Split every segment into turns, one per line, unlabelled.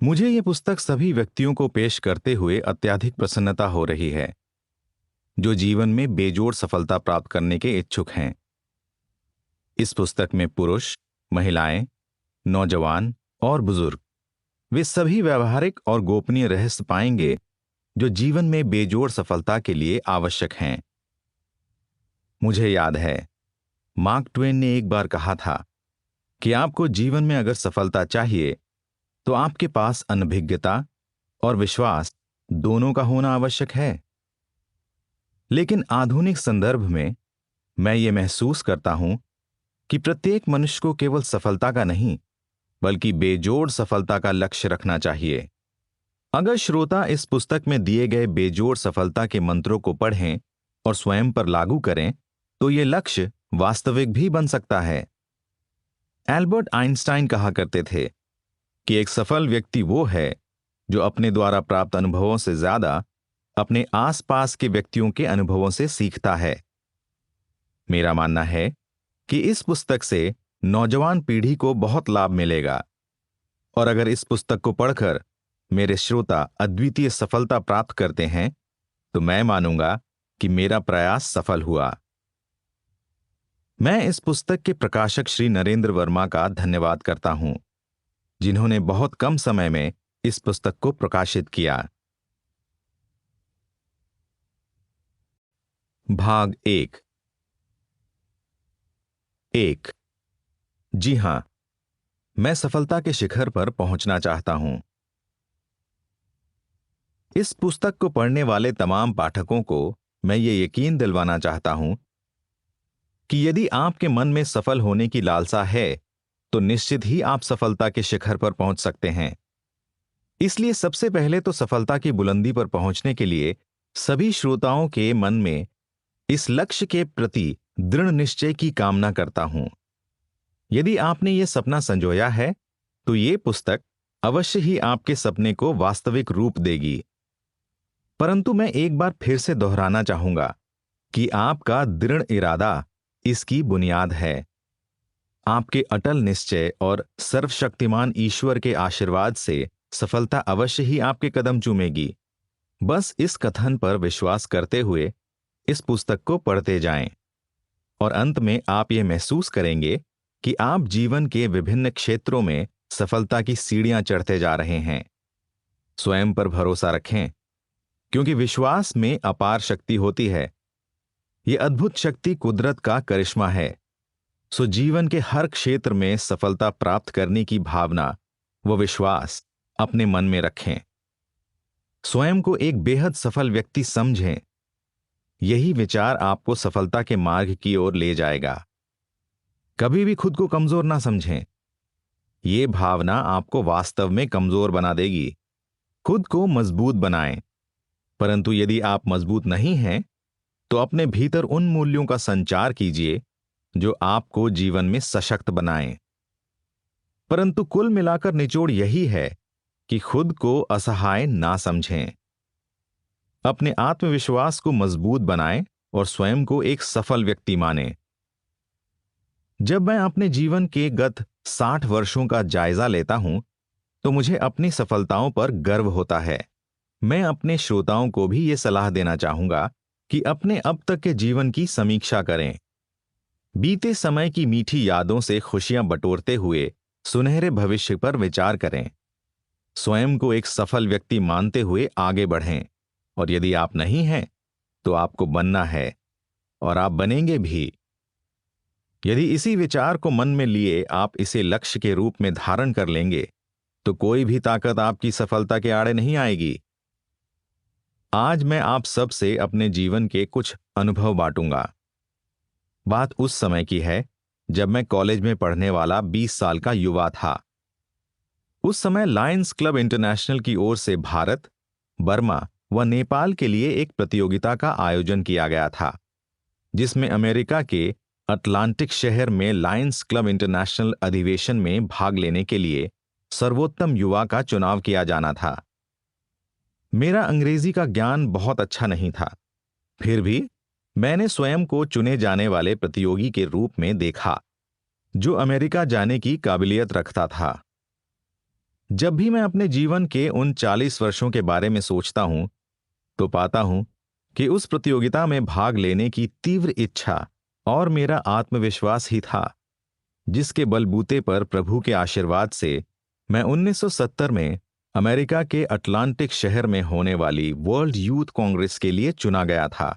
मुझे ये पुस्तक सभी व्यक्तियों को पेश करते हुए अत्यधिक प्रसन्नता हो रही है जो जीवन में बेजोड़ सफलता प्राप्त करने के इच्छुक हैं। इस पुस्तक में पुरुष, महिलाएं, नौजवान और बुजुर्ग वे सभी व्यवहारिक और गोपनीय रहस्य पाएंगे जो जीवन में बेजोड़ सफलता के लिए आवश्यक हैं। मुझे याद है, मार्क ट्वेन ने एक बार कहा था कि आपको जीवन में अगर सफलता चाहिए तो आपके पास अनभिज्ञता और विश्वास दोनों का होना आवश्यक है। लेकिन आधुनिक संदर्भ में मैं ये महसूस करता हूं कि प्रत्येक मनुष्य को केवल सफलता का नहीं बल्कि बेजोड़ सफलता का लक्ष्य रखना चाहिए। अगर श्रोता इस पुस्तक में दिए गए बेजोड़ सफलता के मंत्रों को पढ़ें और स्वयं पर लागू करें तो ये लक्ष्य वास्तविक भी बन सकता है। एल्बर्ट आइंस्टाइन कहा करते थे कि एक सफल व्यक्ति वो है जो अपने द्वारा प्राप्त अनुभवों से ज्यादा अपने आसपास के व्यक्तियों के अनुभवों से सीखता है। मेरा मानना है कि इस पुस्तक से नौजवान पीढ़ी को बहुत लाभ मिलेगा और अगर इस पुस्तक को पढ़कर मेरे श्रोता अद्वितीय सफलता प्राप्त करते हैं तो मैं मानूंगा कि मेरा प्रयास सफल हुआ। मैं इस पुस्तक के प्रकाशक श्री नरेंद्र वर्मा का धन्यवाद करता हूं जिन्होंने बहुत कम समय में इस पुस्तक को प्रकाशित किया। भाग 1। जी हां, मैं सफलता के शिखर पर पहुंचना चाहता हूं। इस पुस्तक को पढ़ने वाले तमाम पाठकों को मैं ये यकीन दिलवाना चाहता हूं कि यदि आपके मन में सफल होने की लालसा है तो निश्चित ही आप सफलता के शिखर पर पहुंच सकते हैं। इसलिए सबसे पहले तो सफलता की बुलंदी पर पहुंचने के लिए सभी श्रोताओं के मन में इस लक्ष्य के प्रति दृढ़ निश्चय की कामना करता हूं। यदि आपने ये सपना संजोया है तो ये पुस्तक अवश्य ही आपके सपने को वास्तविक रूप देगी। परंतु मैं एक बार फिर से दोहराना चाहूंगा कि आपका दृढ़ इरादा इसकी बुनियाद है। आपके अटल निश्चय और सर्वशक्तिमान ईश्वर के आशीर्वाद से सफलता अवश्य ही आपके कदम चूमेगी। बस इस कथन पर विश्वास करते हुए इस पुस्तक को पढ़ते जाएं और अंत में आप ये महसूस करेंगे कि आप जीवन के विभिन्न क्षेत्रों में सफलता की सीढ़ियां चढ़ते जा रहे हैं। स्वयं पर भरोसा रखें क्योंकि विश्वास में अपार शक्ति होती है। यह अद्भुत शक्ति कुदरत का करिश्मा है। सो जीवन के हर क्षेत्र में सफलता प्राप्त करने की भावना व विश्वास अपने मन में रखें। स्वयं को एक बेहद सफल व्यक्ति समझें। यही विचार आपको सफलता के मार्ग की ओर ले जाएगा। कभी भी खुद को कमजोर ना समझें। यह भावना आपको वास्तव में कमजोर बना देगी। खुद को मजबूत बनाएं। परंतु यदि आप मजबूत नहीं हैं तो अपने भीतर उन मूल्यों का संचार कीजिए जो आपको जीवन में सशक्त बनाएं। परंतु कुल मिलाकर निचोड़ यही है कि खुद को असहाय ना समझें। अपने आत्मविश्वास को मजबूत बनाएं और स्वयं को एक सफल व्यक्ति मानें। जब मैं अपने जीवन के गत 60 वर्षों का जायजा लेता हूं तो मुझे अपनी सफलताओं पर गर्व होता है। मैं अपने श्रोताओं को भी ये सलाह देना चाहूंगा कि अपने अब तक के जीवन की समीक्षा करें। बीते समय की मीठी यादों से खुशियां बटोरते हुए सुनहरे भविष्य पर विचार करें। स्वयं को एक सफल व्यक्ति मानते हुए आगे बढ़ें और यदि आप नहीं हैं तो आपको बनना है और आप बनेंगे भी। यदि इसी विचार को मन में लिए आप इसे लक्ष्य के रूप में धारण कर लेंगे तो कोई भी ताकत आपकी सफलता के आड़े नहीं आएगी। आज मैं आप सब से अपने जीवन के कुछ अनुभव बांटूंगा। बात उस समय की है जब मैं कॉलेज में पढ़ने वाला 20 साल का युवा था। उस समय लायंस क्लब इंटरनेशनल की ओर से भारत, बर्मा व नेपाल के लिए एक प्रतियोगिता का आयोजन किया गया था जिसमें अमेरिका के अटलांटिक शहर में लायंस क्लब इंटरनेशनल अधिवेशन में भाग लेने के लिए सर्वोत्तम युवा का चुनाव किया जाना था। मेरा अंग्रेजी का ज्ञान बहुत अच्छा नहीं था, फिर भी मैंने स्वयं को चुने जाने वाले प्रतियोगी के रूप में देखा जो अमेरिका जाने की काबिलियत रखता था। जब भी मैं अपने जीवन के उन 40 वर्षों के बारे में सोचता हूं तो पाता हूं कि उस प्रतियोगिता में भाग लेने की तीव्र इच्छा और मेरा आत्मविश्वास ही था जिसके बलबूते पर प्रभु के आशीर्वाद से मैं 1970 में अमेरिका के अटलांटिक शहर में होने वाली वर्ल्ड यूथ कांग्रेस के लिए चुना गया था।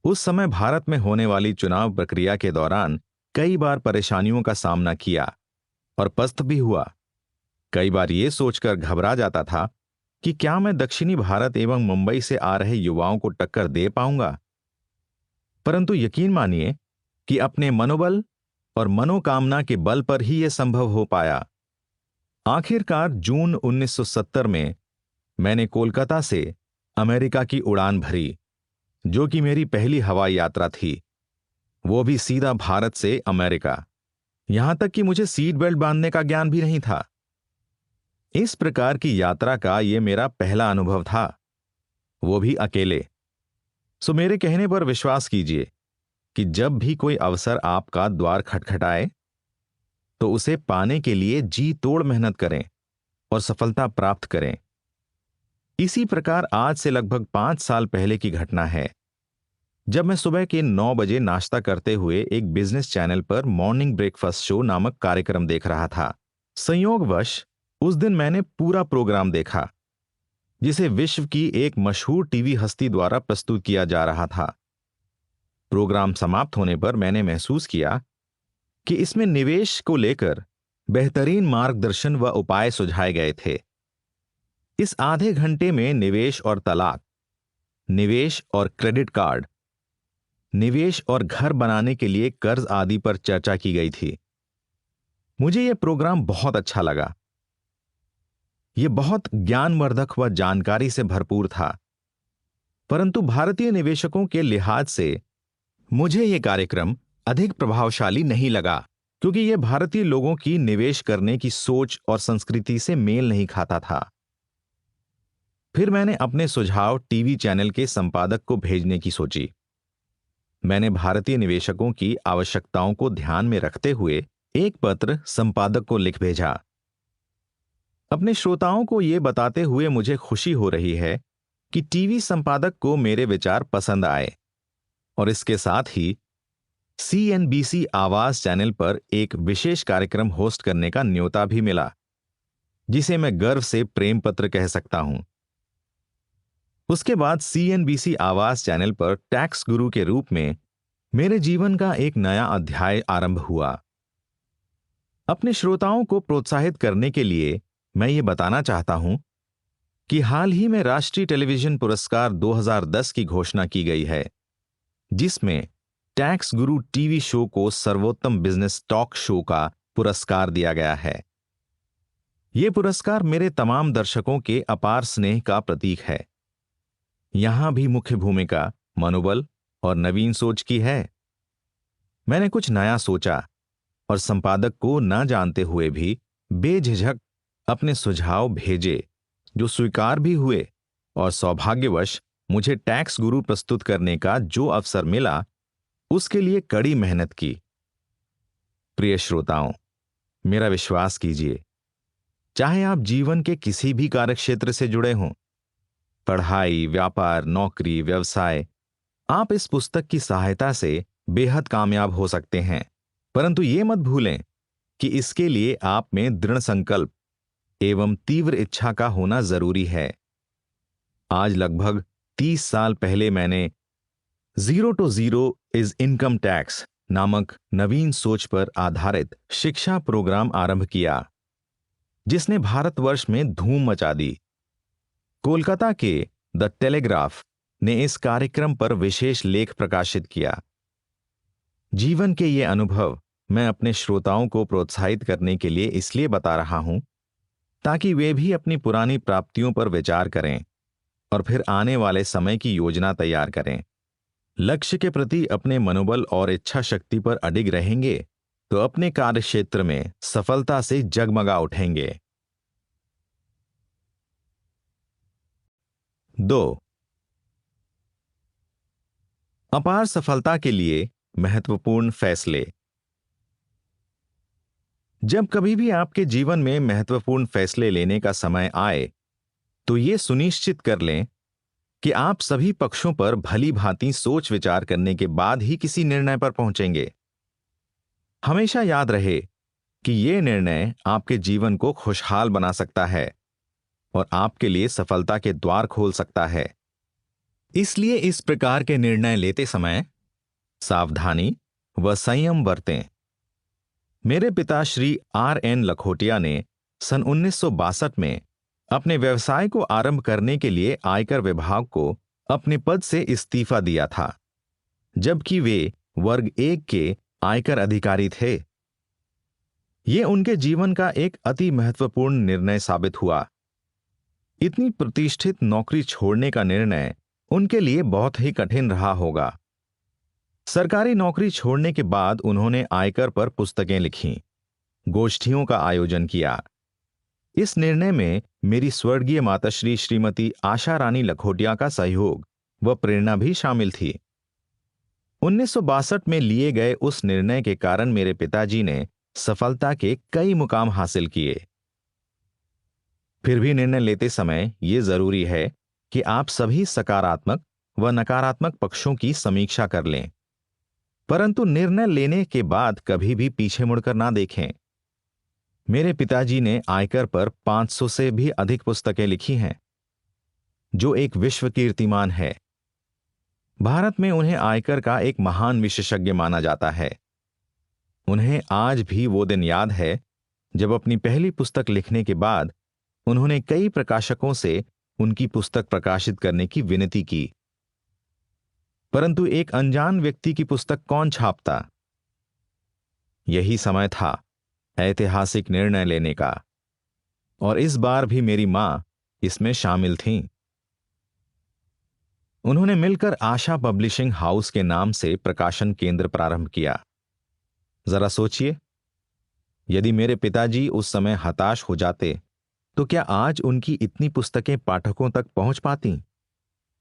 उस समय भारत में होने वाली चुनाव प्रक्रिया के दौरान कई बार परेशानियों का सामना किया और पस्त भी हुआ। कई बार यह सोचकर घबरा जाता था कि क्या मैं दक्षिणी भारत एवं मुंबई से आ रहे युवाओं को टक्कर दे पाऊंगा। परंतु यकीन मानिए कि अपने मनोबल और मनोकामना के बल पर ही यह संभव हो पाया। आखिरकार जून 1970 में मैंने कोलकाता से अमेरिका की उड़ान भरी, जो कि मेरी पहली हवाई यात्रा थी, वो भी सीधा भारत से अमेरिका। यहां तक कि मुझे सीट बेल्ट बांधने का ज्ञान भी नहीं था। इस प्रकार की यात्रा का यह मेरा पहला अनुभव था, वो भी अकेले। सो मेरे कहने पर विश्वास कीजिए कि जब भी कोई अवसर आपका द्वार खटखटाए तो उसे पाने के लिए जी तोड़ मेहनत करें और सफलता प्राप्त करें। इसी प्रकार आज से लगभग 5 साल पहले की घटना है, जब मैं सुबह के 9 बजे नाश्ता करते हुए एक बिजनेस चैनल पर मॉर्निंग ब्रेकफास्ट शो नामक कार्यक्रम देख रहा था। संयोगवश उस दिन मैंने पूरा प्रोग्राम देखा, जिसे विश्व की एक मशहूर टीवी हस्ती द्वारा प्रस्तुत किया जा रहा था। प्रोग्राम समाप्त होने पर मैंने महसूस किया कि इसमें निवेश को लेकर बेहतरीन मार्गदर्शन व उपाय सुझाए गए थे। इस आधे घंटे में निवेश और तलाक, निवेश और क्रेडिट कार्ड, निवेश और घर बनाने के लिए कर्ज आदि पर चर्चा की गई थी। मुझे यह प्रोग्राम बहुत अच्छा लगा। यह बहुत ज्ञानवर्धक व जानकारी से भरपूर था। परंतु भारतीय निवेशकों के लिहाज से मुझे यह कार्यक्रम अधिक प्रभावशाली नहीं लगा, क्योंकि यह भारतीय लोगों की निवेश करने की सोच और संस्कृति से मेल नहीं खाता था। फिर मैंने अपने सुझाव टीवी चैनल के संपादक को भेजने की सोची। मैंने भारतीय निवेशकों की आवश्यकताओं को ध्यान में रखते हुए एक पत्र संपादक को लिख भेजा। अपने श्रोताओं को यह बताते हुए मुझे खुशी हो रही है कि टीवी संपादक को मेरे विचार पसंद आए और इसके साथ ही सीएनबीसी आवाज चैनल पर एक विशेष कार्यक्रम होस्ट करने का न्योता भी मिला, जिसे मैं गर्व से प्रेम पत्र कह सकता हूं। उसके बाद सीएनबीसी आवाज चैनल पर टैक्स गुरु के रूप में मेरे जीवन का एक नया अध्याय आरंभ हुआ। अपने श्रोताओं को प्रोत्साहित करने के लिए मैं ये बताना चाहता हूं कि हाल ही में राष्ट्रीय टेलीविजन पुरस्कार 2010 की घोषणा की गई है, जिसमें टैक्स गुरु टीवी शो को सर्वोत्तम बिजनेस टॉक शो का पुरस्कार दिया गया है। यह पुरस्कार मेरे तमाम दर्शकों के अपार स्नेह का प्रतीक है। यहां भी मुख्य भूमिका मनोबल और नवीन सोच की है। मैंने कुछ नया सोचा और संपादक को न जानते हुए भी बेझिझक अपने सुझाव भेजे, जो स्वीकार भी हुए, और सौभाग्यवश मुझे टैक्स गुरु प्रस्तुत करने का जो अवसर मिला, उसके लिए कड़ी मेहनत की। प्रिय श्रोताओं, मेरा विश्वास कीजिए, चाहे आप जीवन के किसी भी कार्यक्षेत्र से जुड़े हों, पढ़ाई, व्यापार, नौकरी, व्यवसाय, आप इस पुस्तक की सहायता से बेहद कामयाब हो सकते हैं। परंतु यह मत भूलें कि इसके लिए आप में दृढ़ संकल्प एवं तीव्र इच्छा का होना जरूरी है। आज लगभग 30 साल पहले मैंने zero to zero is income tax नामक नवीन सोच पर आधारित शिक्षा प्रोग्राम आरंभ किया, जिसने भारतवर्ष में धूम मचा दी। कोलकाता के द टेलीग्राफ ने इस कार्यक्रम पर विशेष लेख प्रकाशित किया। जीवन के ये अनुभव मैं अपने श्रोताओं को प्रोत्साहित करने के लिए इसलिए बता रहा हूं, ताकि वे भी अपनी पुरानी प्राप्तियों पर विचार करें और फिर आने वाले समय की योजना तैयार करें। लक्ष्य के प्रति अपने मनोबल और इच्छा शक्ति पर अडिग रहेंगे तो अपने कार्यक्षेत्र में सफलता से जगमगा उठेंगे। 2. अपार सफलता के लिए महत्वपूर्ण फैसले। जब कभी भी आपके जीवन में महत्वपूर्ण फैसले लेने का समय आए, तो ये सुनिश्चित कर लें कि आप सभी पक्षों पर भली भांति सोच विचार करने के बाद ही किसी निर्णय पर पहुंचेंगे। हमेशा याद रहे कि यह निर्णय आपके जीवन को खुशहाल बना सकता है और आपके लिए सफलता के द्वार खोल सकता है। इसलिए इस प्रकार के निर्णय लेते समय सावधानी व संयम बरतें। मेरे पिता श्री R.N. लखोटिया ने सन 1962 में अपने व्यवसाय को आरंभ करने के लिए आयकर विभाग को अपने पद से इस्तीफा दिया था, जबकि वे वर्ग 1 के आयकर अधिकारी थे। ये उनके जीवन का एक अति महत्वपूर्ण निर्णय साबित हुआ। इतनी प्रतिष्ठित नौकरी छोड़ने का निर्णय उनके लिए बहुत ही कठिन रहा होगा। सरकारी नौकरी छोड़ने के बाद उन्होंने आयकर पर पुस्तकें लिखीं, गोष्ठियों का आयोजन किया। इस निर्णय में मेरी स्वर्गीय माताश्री श्रीमती आशा रानी लखोटिया का सहयोग व प्रेरणा भी शामिल थी। 1962 में लिए गए उस निर्णय के कारण मेरे पिताजी ने सफलता के कई मुकाम हासिल किए। फिर भी निर्णय लेते समय यह जरूरी है कि आप सभी सकारात्मक व नकारात्मक पक्षों की समीक्षा कर लें, परंतु निर्णय लेने के बाद कभी भी पीछे मुड़कर ना देखें। मेरे पिताजी ने आयकर पर 500 से भी अधिक पुस्तकें लिखी हैं, जो एक विश्व कीर्तिमान है। भारत में उन्हें आयकर का एक महान विशेषज्ञ माना जाता है। उन्हें आज भी वो दिन याद है जब अपनी पहली पुस्तक लिखने के बाद उन्होंने कई प्रकाशकों से उनकी पुस्तक प्रकाशित करने की विनती की, परंतु एक अनजान व्यक्ति की पुस्तक कौन छापता। यही समय था ऐतिहासिक निर्णय लेने का, और इस बार भी मेरी मां इसमें शामिल थीं। उन्होंने मिलकर आशा पब्लिशिंग हाउस के नाम से प्रकाशन केंद्र प्रारंभ किया। जरा सोचिए, यदि मेरे पिताजी उस समय हताश हो जाते तो क्या आज उनकी इतनी पुस्तकें पाठकों तक पहुंच पाती?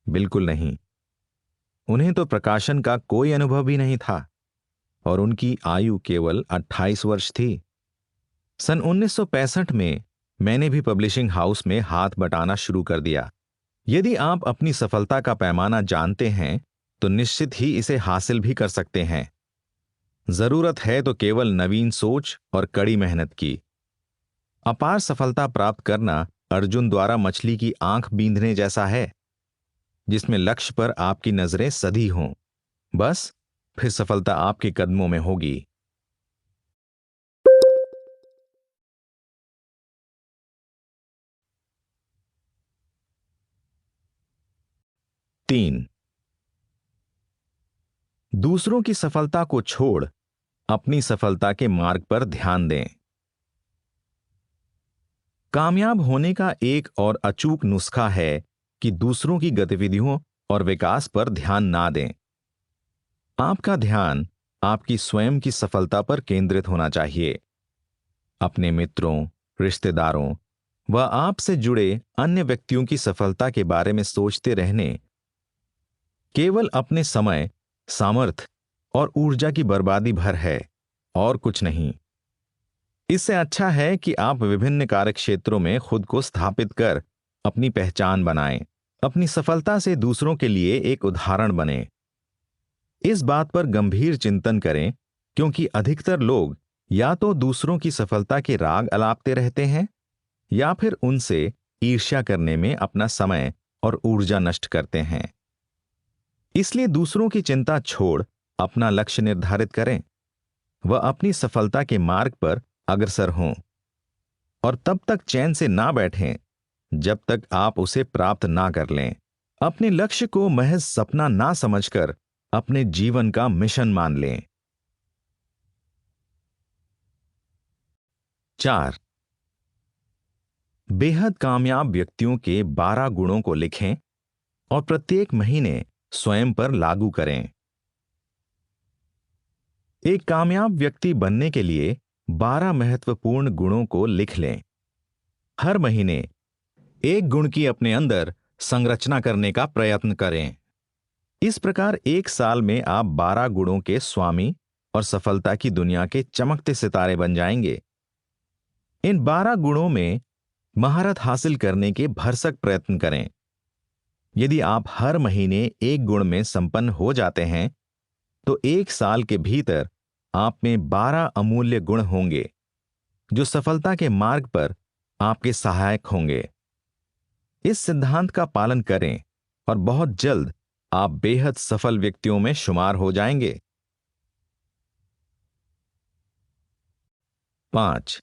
बिल्कुल नहीं। उन्हें तो प्रकाशन का कोई अनुभव ही नहीं था और उनकी आयु केवल 28 वर्ष थी। सन 1965 में मैंने भी पब्लिशिंग हाउस में हाथ बटाना शुरू कर दिया। यदि आप अपनी सफलता का पैमाना जानते हैं तो निश्चित ही इसे हासिल भी कर सकते हैं। जरूरत है तो केवल नवीन सोच और कड़ी मेहनत की। अपार सफलता प्राप्त करना अर्जुन द्वारा मछली की आंख बींधने जैसा है, जिसमें लक्ष्य पर आपकी नजरें सधी हों। बस फिर सफलता आपके कदमों में होगी। 3. दूसरों की सफलता को छोड़ अपनी सफलता के मार्ग पर ध्यान दें। कामयाब होने का एक और अचूक नुस्खा है कि दूसरों की गतिविधियों और विकास पर ध्यान ना दें। आपका ध्यान आपकी स्वयं की सफलता पर केंद्रित होना चाहिए। अपने मित्रों, रिश्तेदारों व आपसे जुड़े अन्य व्यक्तियों की सफलता के बारे में सोचते रहने केवल अपने समय, सामर्थ्य और ऊर्जा की बर्बादी भर है और कुछ नहीं। इससे अच्छा है कि आप विभिन्न कार्यक्षेत्रों में खुद को स्थापित कर अपनी पहचान बनाएं, अपनी सफलता से दूसरों के लिए एक उदाहरण बने। इस बात पर गंभीर चिंतन करें, क्योंकि अधिकतर लोग या तो दूसरों की सफलता के राग अलापते रहते हैं या फिर उनसे ईर्ष्या करने में अपना समय और ऊर्जा नष्ट करते हैं। इसलिए दूसरों की चिंता छोड़ अपना लक्ष्य निर्धारित करें व अपनी सफलता के मार्ग पर अग्रसर हों, और तब तक चैन से ना बैठें जब तक आप उसे प्राप्त ना कर लें। अपने लक्ष्य को महज सपना ना समझकर अपने जीवन का मिशन मान लें। 4. बेहद कामयाब व्यक्तियों के 12 गुणों को लिखें और प्रत्येक महीने स्वयं पर लागू करें। एक कामयाब व्यक्ति बनने के लिए 12 महत्वपूर्ण गुणों को लिख लें। हर महीने एक गुण की अपने अंदर संरचना करने का प्रयत्न करें। इस प्रकार एक साल में आप 12 गुणों के स्वामी और सफलता की दुनिया के चमकते सितारे बन जाएंगे। इन 12 गुणों में महारत हासिल करने के भरसक प्रयत्न करें। यदि आप हर महीने एक गुण में संपन्न हो जाते हैं तो 1 साल के भीतर आप में 12 अमूल्य गुण होंगे जो सफलता के मार्ग पर आपके सहायक होंगे। इस सिद्धांत का पालन करें और बहुत जल्द आप बेहद सफल व्यक्तियों में शुमार हो जाएंगे। 5.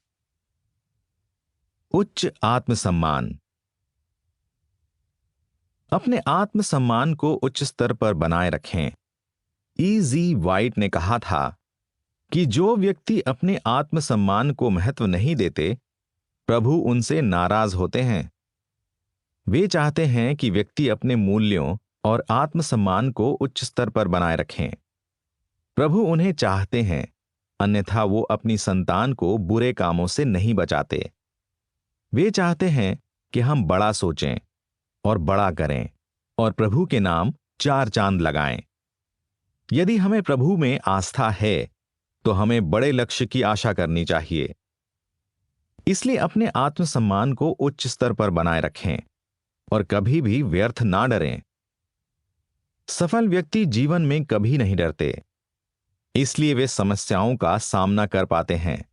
उच्च आत्मसम्मान। अपने आत्मसम्मान को उच्च स्तर पर बनाए रखें। E.G. वाइट ने कहा था कि जो व्यक्ति अपने आत्मसम्मान को महत्व नहीं देते, प्रभु उनसे नाराज होते हैं। वे चाहते हैं कि व्यक्ति अपने मूल्यों और आत्मसम्मान को उच्च स्तर पर बनाए रखें। प्रभु उन्हें चाहते हैं, अन्यथा वो अपनी संतान को बुरे कामों से नहीं बचाते। वे चाहते हैं कि हम बड़ा सोचें और बड़ा करें और प्रभु के नाम 4 चांद लगाएं। यदि हमें प्रभु में आस्था है तो हमें बड़े लक्ष्य की आशा करनी चाहिए। इसलिए अपने आत्मसम्मान को उच्च स्तर पर बनाए रखें और कभी भी व्यर्थ ना डरें। सफल व्यक्ति जीवन में कभी नहीं डरते, इसलिए वे समस्याओं का सामना कर पाते हैं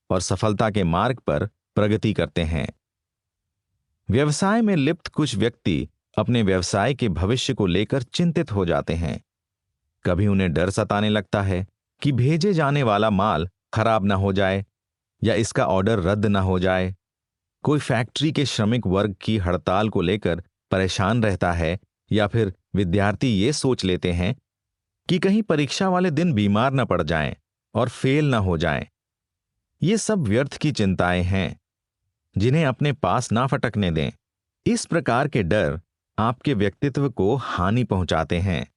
और सफलता के मार्ग पर प्रगति करते हैं। व्यवसाय में लिप्त कुछ व्यक्ति अपने व्यवसाय के भविष्य को लेकर चिंतित हो जाते हैं। कभी उन्हें डर सताने लगता है कि भेजे जाने वाला माल खराब ना हो जाए या इसका ऑर्डर रद्द ना हो जाए। कोई फैक्ट्री के श्रमिक वर्ग की हड़ताल को लेकर परेशान रहता है या फिर विद्यार्थी ये सोच लेते हैं कि कहीं परीक्षा वाले दिन बीमार न पड़ जाएं और फेल ना हो जाएं। ये सब व्यर्थ की चिंताएं हैं जिन्हें अपने पास ना फटकने दें। इस प्रकार के डर आपके व्यक्तित्व को हानि पहुंचाते हैं।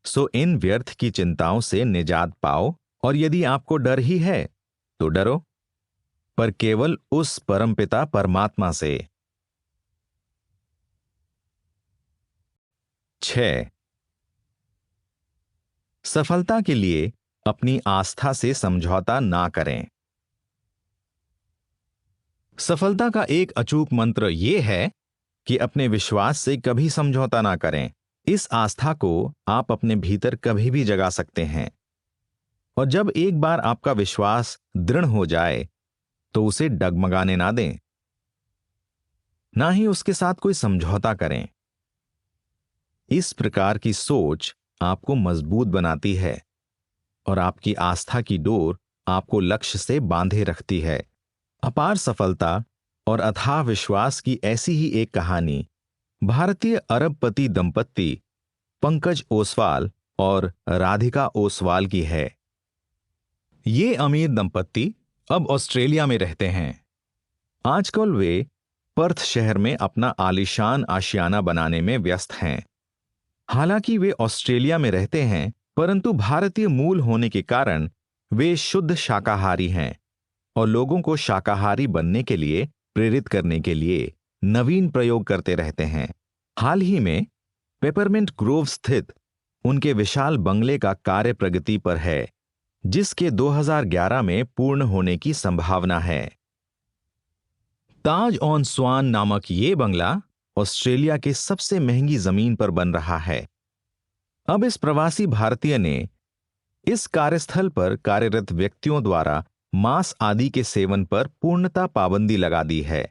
सो इन व्यर्थ की चिंताओं से निजात पाओ और यदि आपको डर ही है तो डरो, पर केवल उस परमपिता परमात्मा से। 6. सफलता के लिए अपनी आस्था से समझौता ना करें। सफलता का एक अचूक मंत्र यह है कि अपने विश्वास से कभी समझौता ना करें। इस आस्था को आप अपने भीतर कभी भी जगा सकते हैं और जब एक बार आपका विश्वास दृढ़ हो जाए तो उसे डगमगाने ना दें, ना ही उसके साथ कोई समझौता करें। इस प्रकार की सोच आपको मजबूत बनाती है और आपकी आस्था की डोर आपको लक्ष्य से बांधे रखती है। अपार सफलता और अथाह विश्वास की ऐसी ही एक कहानी भारतीय अरबपति दंपत्ति पंकज ओसवाल और राधिका ओसवाल की है। ये अमीर दंपत्ति अब ऑस्ट्रेलिया में रहते हैं। आजकल वे पर्थ शहर में अपना आलीशान आशियाना बनाने में व्यस्त हैं। हालांकि वे ऑस्ट्रेलिया में रहते हैं, परंतु भारतीय मूल होने के कारण वे शुद्ध शाकाहारी हैं और लोगों को शाकाहारी बनने के लिए प्रेरित करने के लिए नवीन प्रयोग करते रहते हैं। हाल ही में पेपरमिंट ग्रोव स्थित उनके विशाल बंगले का कार्य प्रगति पर है, जिसके 2011 में पूर्ण होने की संभावना है। ताज ऑन स्वान नामक ये बंगला ऑस्ट्रेलिया के सबसे महंगी जमीन पर बन रहा है। अब इस प्रवासी भारतीय ने इस कार्यस्थल पर कार्यरत व्यक्तियों द्वारा मांस आदि के सेवन पर पूर्णतः पाबंदी लगा दी है।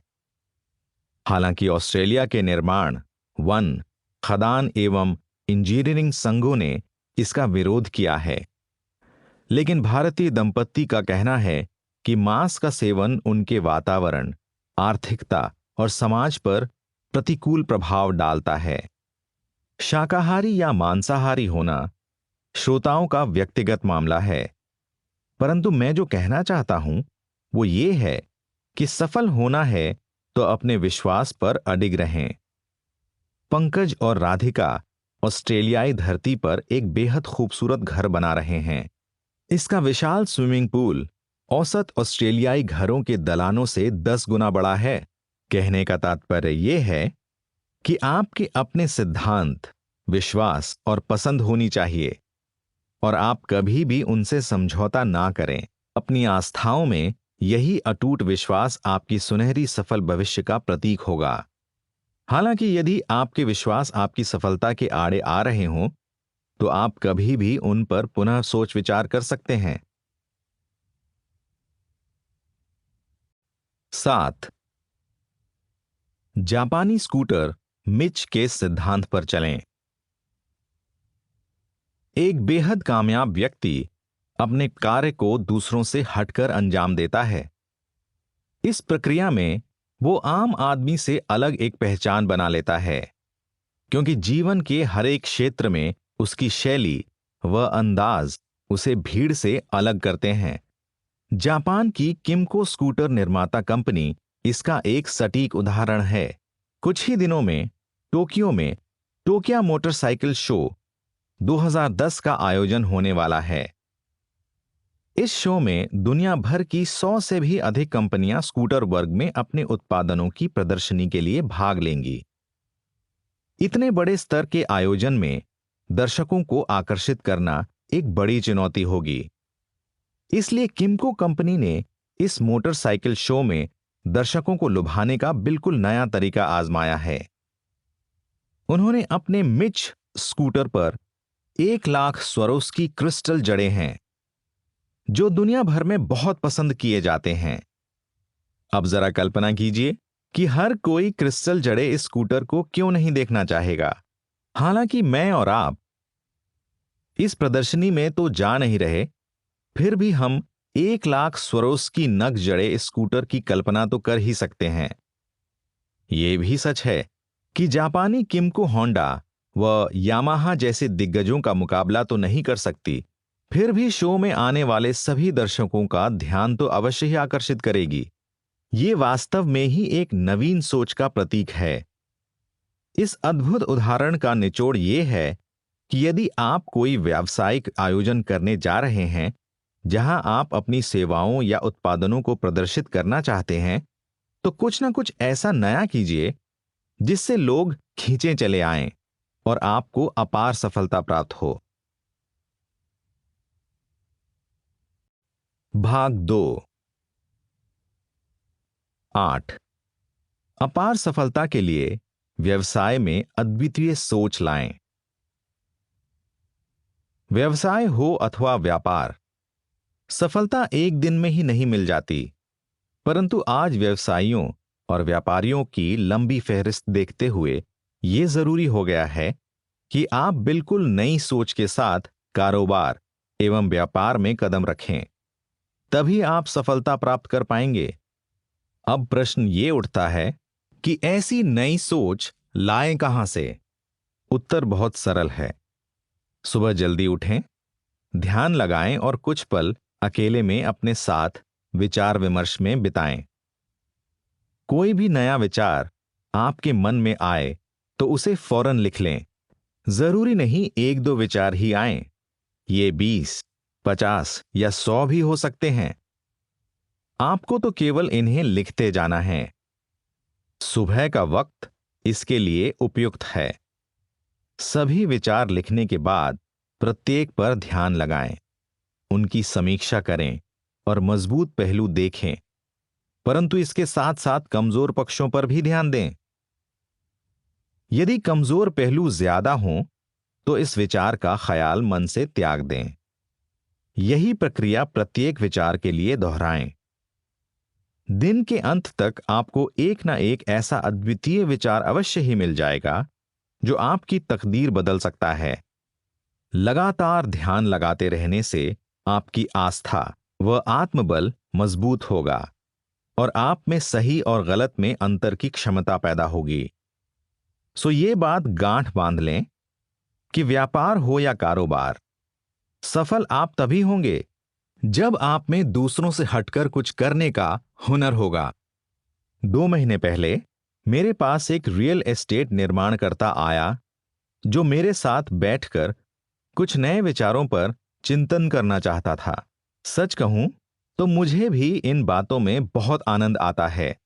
हालांकि ऑस्ट्रेलिया के निर्माण, वन, खदान एवं इंजीनियरिंग संघों ने इसका विरोध किया है, लेकिन भारतीय दंपत्ति का कहना है कि मांस का सेवन उनके वातावरण, आर्थिकता और समाज पर प्रतिकूल प्रभाव डालता है। शाकाहारी या मांसाहारी होना श्रोताओं का व्यक्तिगत मामला है, परंतु मैं जो कहना चाहता हूं वो ये है कि सफल होना है तो अपने विश्वास पर अडिग रहें। पंकज और राधिका ऑस्ट्रेलियाई धरती पर एक बेहद खूबसूरत घर बना रहे हैं। इसका विशाल स्विमिंग पूल औसत ऑस्ट्रेलियाई घरों के दलानों से 10 गुना बड़ा है। कहने का तात्पर्य यह है कि आपके अपने सिद्धांत, विश्वास और पसंद होनी चाहिए और आप कभी भी उनसे समझौता ना करें। अपनी आस्थाओं में यही अटूट विश्वास आपकी सुनहरी सफल भविष्य का प्रतीक होगा। हालांकि यदि आपके विश्वास आपकी सफलता के आड़े आ रहे हों, तो आप कभी भी उन पर पुनः सोच विचार कर सकते हैं। 7, जापानी स्कूटर मिच के सिद्धांत पर चलें। एक बेहद कामयाब व्यक्ति अपने कार्य को दूसरों से हटकर अंजाम देता है। इस प्रक्रिया में वो आम आदमी से अलग एक पहचान बना लेता है, क्योंकि जीवन के हर एक क्षेत्र में उसकी शैली व अंदाज उसे भीड़ से अलग करते हैं। जापान की किमको स्कूटर निर्माता कंपनी इसका एक सटीक उदाहरण है। कुछ ही दिनों में टोक्यो में टोक्यो मोटरसाइकिल शो 2010 का आयोजन होने वाला है। इस शो में दुनिया भर की 100 से भी अधिक कंपनियां स्कूटर वर्ग में अपने उत्पादनों की प्रदर्शनी के लिए भाग लेंगी। इतने बड़े स्तर के आयोजन में दर्शकों को आकर्षित करना एक बड़ी चुनौती होगी। इसलिए किमको कंपनी ने इस मोटरसाइकिल शो में दर्शकों को लुभाने का बिल्कुल नया तरीका आजमाया है। उन्होंने अपने मिच स्कूटर पर 1 लाख स्वरोस्की क्रिस्टल जड़े हैं, जो दुनिया भर में बहुत पसंद किए जाते हैं। अब जरा कल्पना कीजिए कि हर कोई क्रिस्टल जड़े इस स्कूटर को क्यों नहीं देखना चाहेगा। हालांकि मैं और आप इस प्रदर्शनी में तो जा नहीं रहे, फिर भी हम 1 लाख स्वरोस्की नग जड़े इस स्कूटर की कल्पना तो कर ही सकते हैं। यह भी सच है कि जापानी किमको होंडा व यामाहा जैसे दिग्गजों का मुकाबला तो नहीं कर सकती, फिर भी शो में आने वाले सभी दर्शकों का ध्यान तो अवश्य ही आकर्षित करेगी। ये वास्तव में ही एक नवीन सोच का प्रतीक है। इस अद्भुत उदाहरण का निचोड़ यह है कि यदि आप कोई व्यावसायिक आयोजन करने जा रहे हैं जहां आप अपनी सेवाओं या उत्पादनों को प्रदर्शित करना चाहते हैं, तो कुछ ना कुछ ऐसा नया कीजिए जिससे लोग खींचे चले आएं और आपको अपार सफलता प्राप्त हो। भाग 2, 8, अपार सफलता के लिए व्यवसाय में अद्वितीय सोच लाएं। व्यवसाय हो अथवा व्यापार, सफलता एक दिन में ही नहीं मिल जाती, परंतु आज व्यवसायियों और व्यापारियों की लंबी फहरिस्त देखते हुए यह जरूरी हो गया है कि आप बिल्कुल नई सोच के साथ कारोबार एवं व्यापार में कदम रखें, तभी आप सफलता प्राप्त कर पाएंगे। अब प्रश्न ये उठता है कि ऐसी नई सोच लाएं कहां से? उत्तर बहुत सरल है। सुबह जल्दी उठें, ध्यान लगाएं और कुछ पल अकेले में अपने साथ विचार विमर्श में बिताएं। कोई भी नया विचार आपके मन में आए तो उसे फौरन लिख लें। जरूरी नहीं 1-2 विचार ही आएं, ये 20, 50 या 100 भी हो सकते हैं। आपको तो केवल इन्हें लिखते जाना है। सुबह का वक्त इसके लिए उपयुक्त है। सभी विचार लिखने के बाद प्रत्येक पर ध्यान लगाएं, उनकी समीक्षा करें और मजबूत पहलू देखें, परंतु इसके साथ साथ कमजोर पक्षों पर भी ध्यान दें। यदि कमजोर पहलू ज्यादा हों तो इस विचार का ख्याल मन से त्याग दें। यही प्रक्रिया प्रत्येक विचार के लिए दोहराएं। दिन के अंत तक आपको एक ना एक ऐसा अद्वितीय विचार अवश्य ही मिल जाएगा जो आपकी तकदीर बदल सकता है। लगातार ध्यान लगाते रहने से आपकी आस्था व आत्मबल मजबूत होगा और आप में सही और गलत में अंतर की क्षमता पैदा होगी। सो ये बात गांठ बांध लें कि व्यापार हो या कारोबार, सफल आप तभी होंगे जब आप में दूसरों से हटकर कुछ करने का हुनर होगा। 2 महीने पहले मेरे पास एक रियल एस्टेट निर्माणकर्ता आया जो मेरे साथ बैठकर कुछ नए विचारों पर चिंतन करना चाहता था। सच कहूं तो मुझे भी इन बातों में बहुत आनंद आता है,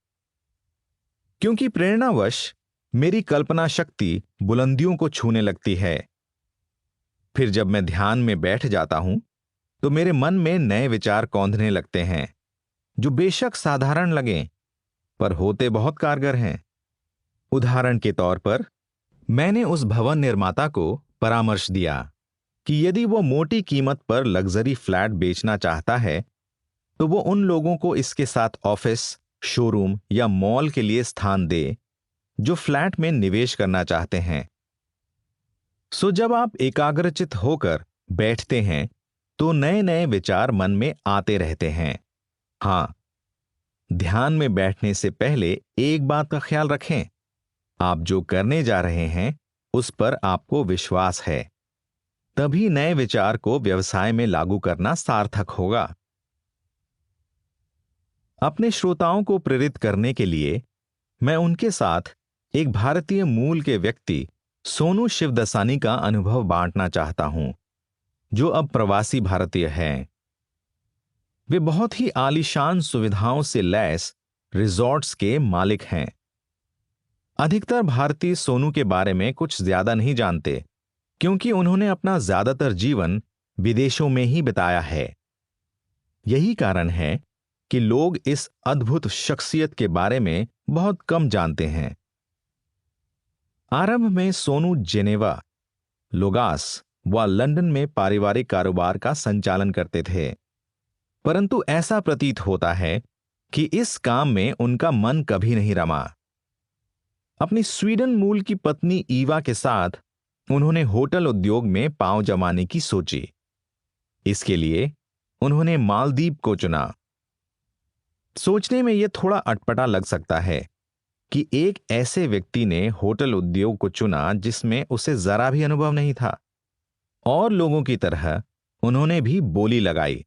क्योंकि प्रेरणावश मेरी कल्पना शक्ति बुलंदियों को छूने लगती है। फिर जब मैं ध्यान में बैठ जाता हूं तो मेरे मन में नए विचार कौंधने लगते हैं। जो बेशक साधारण लगें पर होते बहुत कारगर हैं। उदाहरण के तौर पर मैंने उस भवन निर्माता को परामर्श दिया कि यदि वो मोटी कीमत पर लग्जरी फ्लैट बेचना चाहता है तो वो उन लोगों को इसके साथ ऑफिस, शोरूम या मॉल के लिए स्थान दे जो फ्लैट में निवेश करना चाहते हैं। सो जब आप एकाग्रचित होकर बैठते हैं तो नए नए विचार मन में आते रहते हैं। हां, ध्यान में बैठने से पहले एक बात का ख्याल रखें, आप जो करने जा रहे हैं उस पर आपको विश्वास है, तभी नए विचार को व्यवसाय में लागू करना सार्थक होगा। अपने श्रोताओं को प्रेरित करने के लिए मैं उनके साथ एक भारतीय मूल के व्यक्ति सोनू शिवदसानी का अनुभव बांटना चाहता हूं, जो अब प्रवासी भारतीय हैं। वे बहुत ही आलीशान सुविधाओं से लैस रिजॉर्ट्स के मालिक हैं। अधिकतर भारतीय सोनू के बारे में कुछ ज्यादा नहीं जानते क्योंकि उन्होंने अपना ज्यादातर जीवन विदेशों में ही बिताया है। यही कारण है कि लोग इस अद्भुत शख्सियत के बारे में बहुत कम जानते हैं। आरंभ में सोनू जेनेवा, लोगास व लंदन में पारिवारिक कारोबार का संचालन करते थे, परंतु ऐसा प्रतीत होता है कि इस काम में उनका मन कभी नहीं रमा। अपनी स्वीडन मूल की पत्नी ईवा के साथ उन्होंने होटल उद्योग में पांव जमाने की सोची। इसके लिए उन्होंने मालदीव को चुना। सोचने में यह थोड़ा अटपटा लग सकता है कि एक ऐसे व्यक्ति ने होटल उद्योग को चुना जिसमें उसे जरा भी अनुभव नहीं था। और लोगों की तरह उन्होंने भी बोली लगाई,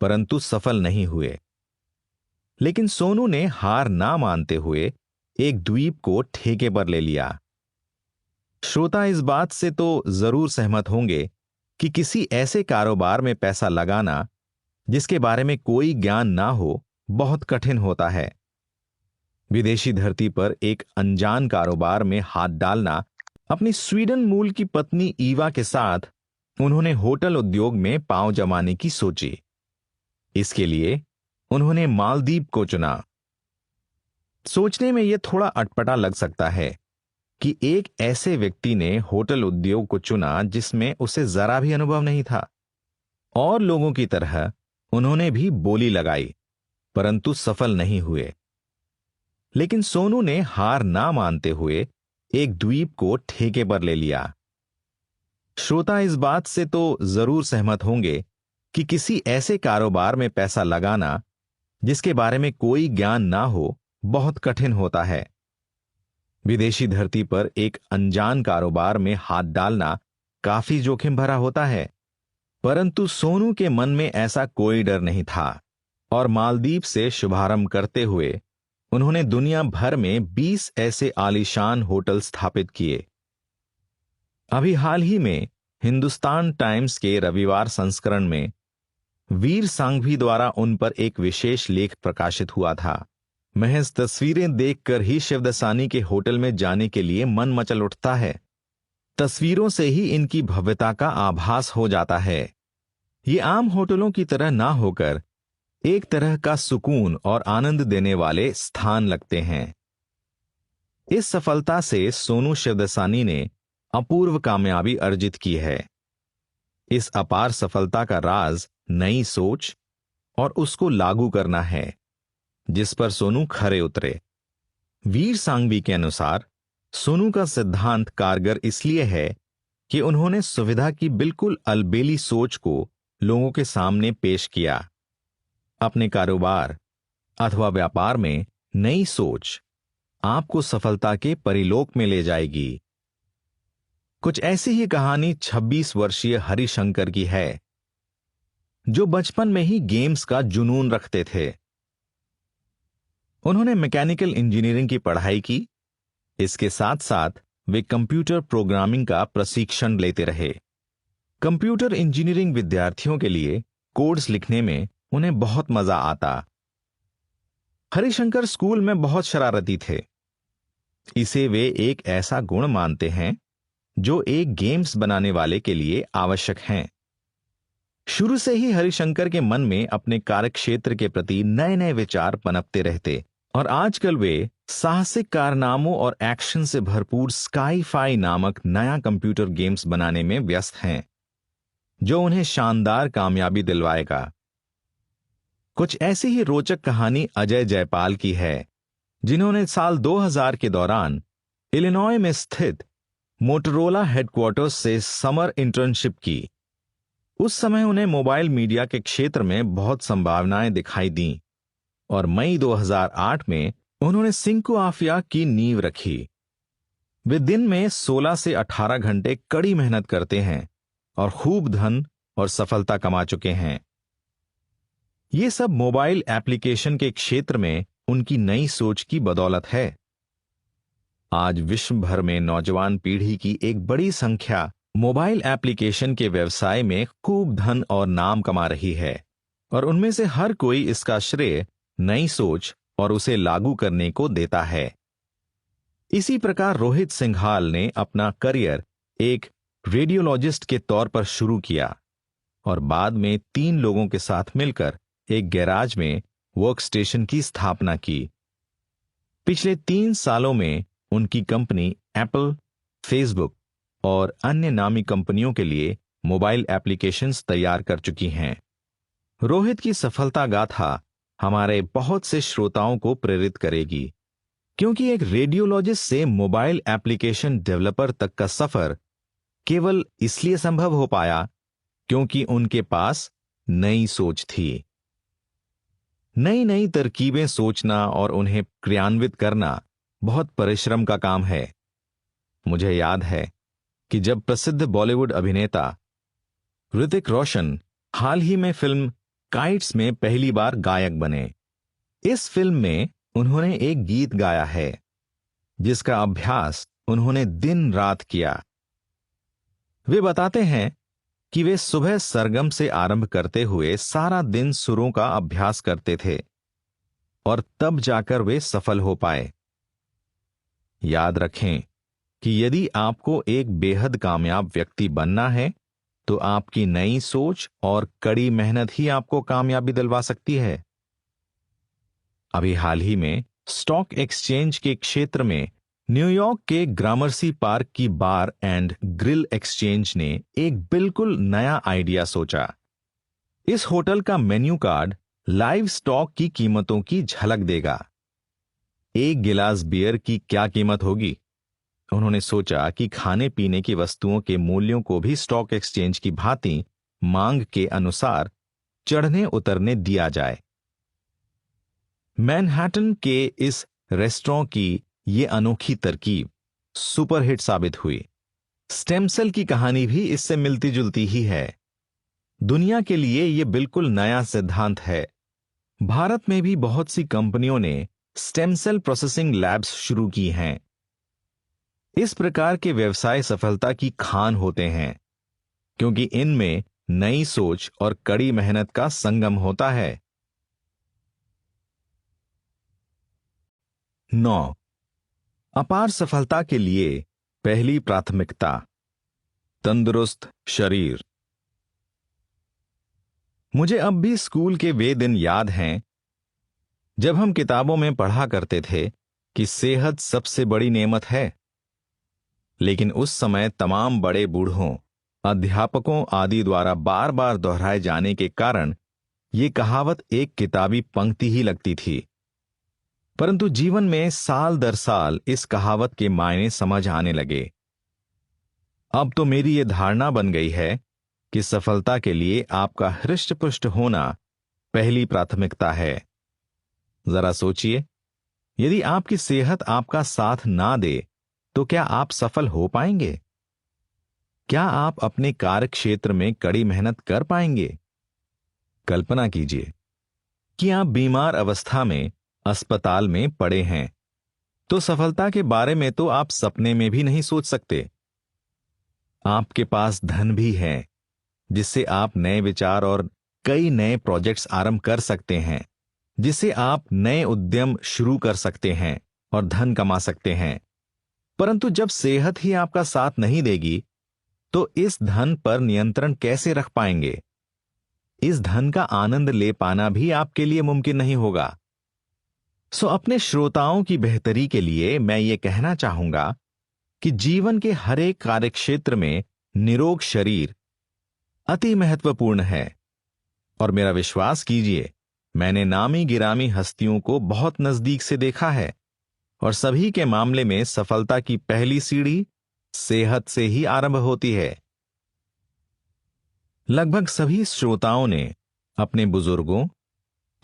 परंतु सफल नहीं हुए। लेकिन सोनू ने हार ना मानते हुए एक द्वीप को ठेके पर ले लिया। श्रोता इस बात से तो जरूर सहमत होंगे कि किसी ऐसे कारोबार में पैसा लगाना जिसके बारे में कोई ज्ञान ना हो बहुत कठिन होता है। विदेशी धरती पर एक अनजान कारोबार में हाथ डालना। अपनी स्वीडन मूल की पत्नी ईवा के साथ उन्होंने होटल उद्योग में पांव जमाने की सोची। इसके लिए उन्होंने मालदीव को चुना। सोचने में यह थोड़ा अटपटा लग सकता है कि एक ऐसे व्यक्ति ने होटल उद्योग को चुना जिसमें उसे जरा भी अनुभव नहीं था। और लोगों की तरह उन्होंने भी बोली लगाई, परंतु सफल नहीं हुए। लेकिन सोनू ने हार ना मानते हुए एक द्वीप को ठेके पर ले लिया। श्रोता इस बात से तो जरूर सहमत होंगे कि किसी ऐसे कारोबार में पैसा लगाना जिसके बारे में कोई ज्ञान ना हो बहुत कठिन होता है। विदेशी धरती पर एक अनजान कारोबार में हाथ डालना काफी जोखिम भरा होता है, परंतु सोनू के मन में ऐसा कोई डर नहीं था और मालदीव से शुभारंभ करते हुए उन्होंने दुनिया भर में 20 ऐसे आलीशान होटल स्थापित किए। अभी हाल ही में हिंदुस्तान टाइम्स के रविवार संस्करण में वीर सांघवी द्वारा उन पर एक विशेष लेख प्रकाशित हुआ था। महज तस्वीरें देखकर ही शिवदसानी के होटल में जाने के लिए मन मचल उठता है। तस्वीरों से ही इनकी भव्यता का आभास हो जाता है। ये आम होटलों की तरह ना होकर एक तरह का सुकून और आनंद देने वाले स्थान लगते हैं। इस सफलता से सोनू शिवदसानी ने अपूर्व कामयाबी अर्जित की है। इस अपार सफलता का राज नई सोच और उसको लागू करना है, जिस पर सोनू खरे उतरे। वीर सांघवी के अनुसार सोनू का सिद्धांत कारगर इसलिए है कि उन्होंने सुविधा की बिल्कुल अलबेली सोच को लोगों के सामने पेश किया। अपने कारोबार अथवा व्यापार में नई सोच आपको सफलता के परिलोक में ले जाएगी। कुछ ऐसी ही कहानी 26 वर्षीय हरिशंकर की है, जो बचपन में ही गेम्स का जुनून रखते थे। उन्होंने मैकेनिकल इंजीनियरिंग की पढ़ाई की। इसके साथ साथ वे कंप्यूटर प्रोग्रामिंग का प्रशिक्षण लेते रहे। कंप्यूटर इंजीनियरिंग विद्यार्थियों के लिए कोड्स लिखने में उन्हें बहुत मजा आता। हरिशंकर स्कूल में बहुत शरारती थे। इसे वे एक ऐसा गुण मानते हैं जो एक गेम्स बनाने वाले के लिए आवश्यक हैं। शुरू से ही हरिशंकर के मन में अपने कार्यक्षेत्र के प्रति नए नए विचार पनपते रहते और आजकल वे साहसिक कारनामों और एक्शन से भरपूर स्काई-फाई नामक नया कंप्यूटर गेम्स बनाने में व्यस्त हैं, जो उन्हें शानदार कामयाबी दिलवाएगा। कुछ ऐसी ही रोचक कहानी अजय जयपाल की है, जिन्होंने साल 2000 के दौरान इलिनॉय में स्थित मोटोरोला हेडक्वार्टर्स से समर इंटर्नशिप की। उस समय उन्हें मोबाइल मीडिया के क्षेत्र में बहुत संभावनाएं दिखाई दीं और मई 2008 में उन्होंने सिंकुआफिया की नींव रखी। वे दिन में 16 से 18 घंटे कड़ी मेहनत करते हैं और खूब धन और सफलता कमा चुके हैं। ये सब मोबाइल एप्लीकेशन के क्षेत्र में उनकी नई सोच की बदौलत है। आज विश्व भर में नौजवान पीढ़ी की एक बड़ी संख्या मोबाइल एप्लीकेशन के व्यवसाय में खूब धन और नाम कमा रही है और उनमें से हर कोई इसका श्रेय नई सोच और उसे लागू करने को देता है। इसी प्रकार रोहित सिंघाल ने अपना करियर एक रेडियोलॉजिस्ट के तौर पर शुरू किया और बाद में 3 लोगों के साथ मिलकर एक गैराज में वर्कस्टेशन की स्थापना की। पिछले 3 सालों में उनकी कंपनी एप्पल, फेसबुक और अन्य नामी कंपनियों के लिए मोबाइल एप्लीकेशंस तैयार कर चुकी हैं। रोहित की सफलता गाथा हमारे बहुत से श्रोताओं को प्रेरित करेगी, क्योंकि एक रेडियोलॉजिस्ट से मोबाइल एप्लीकेशन डेवलपर तक का सफर केवल इसलिए संभव हो पाया क्योंकि उनके पास नई सोच थी। नई नई तरकीबें सोचना और उन्हें क्रियान्वित करना बहुत परिश्रम का काम है। मुझे याद है कि जब प्रसिद्ध बॉलीवुड अभिनेता ऋतिक रोशन हाल ही में फिल्म काइट्स में पहली बार गायक बने, इस फिल्म में उन्होंने एक गीत गाया है जिसका अभ्यास उन्होंने दिन रात किया। वे बताते हैं कि वे सुबह सरगम से आरंभ करते हुए सारा दिन सुरों का अभ्यास करते थे और तब जाकर वे सफल हो पाए। याद रखें कि यदि आपको एक बेहद कामयाब व्यक्ति बनना है तो आपकी नई सोच और कड़ी मेहनत ही आपको कामयाबी दिलवा सकती है। अभी हाल ही में स्टॉक एक्सचेंज के क्षेत्र में न्यूयॉर्क के ग्रामर्सी पार्क की बार एंड ग्रिल एक्सचेंज ने एक बिल्कुल नया आइडिया सोचा। इस होटल का मेन्यू कार्ड लाइव स्टॉक की कीमतों की झलक देगा। एक गिलास बियर की क्या कीमत होगी? उन्होंने सोचा कि खाने पीने की वस्तुओं के मूल्यों को भी स्टॉक एक्सचेंज की भांति मांग के अनुसार चढ़ने उतरने दिया जाए। मैनहट्टन के इस रेस्टोरेंट की यह अनोखी तरकीब सुपरहिट साबित हुई। स्टेम सेल की कहानी भी इससे मिलती जुलती ही है। दुनिया के लिए यह बिल्कुल नया सिद्धांत है। भारत में भी बहुत सी कंपनियों ने स्टेम सेल प्रोसेसिंग लैब्स शुरू की हैं। इस प्रकार के व्यवसाय सफलता की खान होते हैं क्योंकि इनमें नई सोच और कड़ी मेहनत का संगम होता है। 9. अपार सफलता के लिए पहली प्राथमिकता तंदुरुस्त शरीर। मुझे अब भी स्कूल के वे दिन याद हैं जब हम किताबों में पढ़ा करते थे कि सेहत सबसे बड़ी नेमत है, लेकिन उस समय तमाम बड़े बूढ़ों, अध्यापकों आदि द्वारा बार बार दोहराए जाने के कारण यह कहावत एक किताबी पंक्ति ही लगती थी। परंतु जीवन में साल दर साल इस कहावत के मायने समझ आने लगे। अब तो मेरी यह धारणा बन गई है कि सफलता के लिए आपका हृष्ट-पुष्ट होना पहली प्राथमिकता है। जरा सोचिए, यदि आपकी सेहत आपका साथ ना दे तो क्या आप सफल हो पाएंगे? क्या आप अपने कार्य क्षेत्र में कड़ी मेहनत कर पाएंगे? कल्पना कीजिए कि आप बीमार अवस्था में अस्पताल में पड़े हैं, तो सफलता के बारे में तो आप सपने में भी नहीं सोच सकते। आपके पास धन भी है जिससे आप नए विचार और कई नए प्रोजेक्ट्स आरंभ कर सकते हैं, जिससे आप नए उद्यम शुरू कर सकते हैं और धन कमा सकते हैं। परंतु जब सेहत ही आपका साथ नहीं देगी तो इस धन पर नियंत्रण कैसे रख पाएंगे? इस धन का आनंद ले पाना भी आपके लिए मुमकिन नहीं होगा। सो अपने श्रोताओं की बेहतरी के लिए मैं ये कहना चाहूंगा कि जीवन के हर एक कार्यक्षेत्र में निरोग शरीर अति महत्वपूर्ण है। और मेरा विश्वास कीजिए, मैंने नामी गिरामी हस्तियों को बहुत नजदीक से देखा है और सभी के मामले में सफलता की पहली सीढ़ी सेहत से ही आरंभ होती है। लगभग सभी श्रोताओं ने अपने बुजुर्गों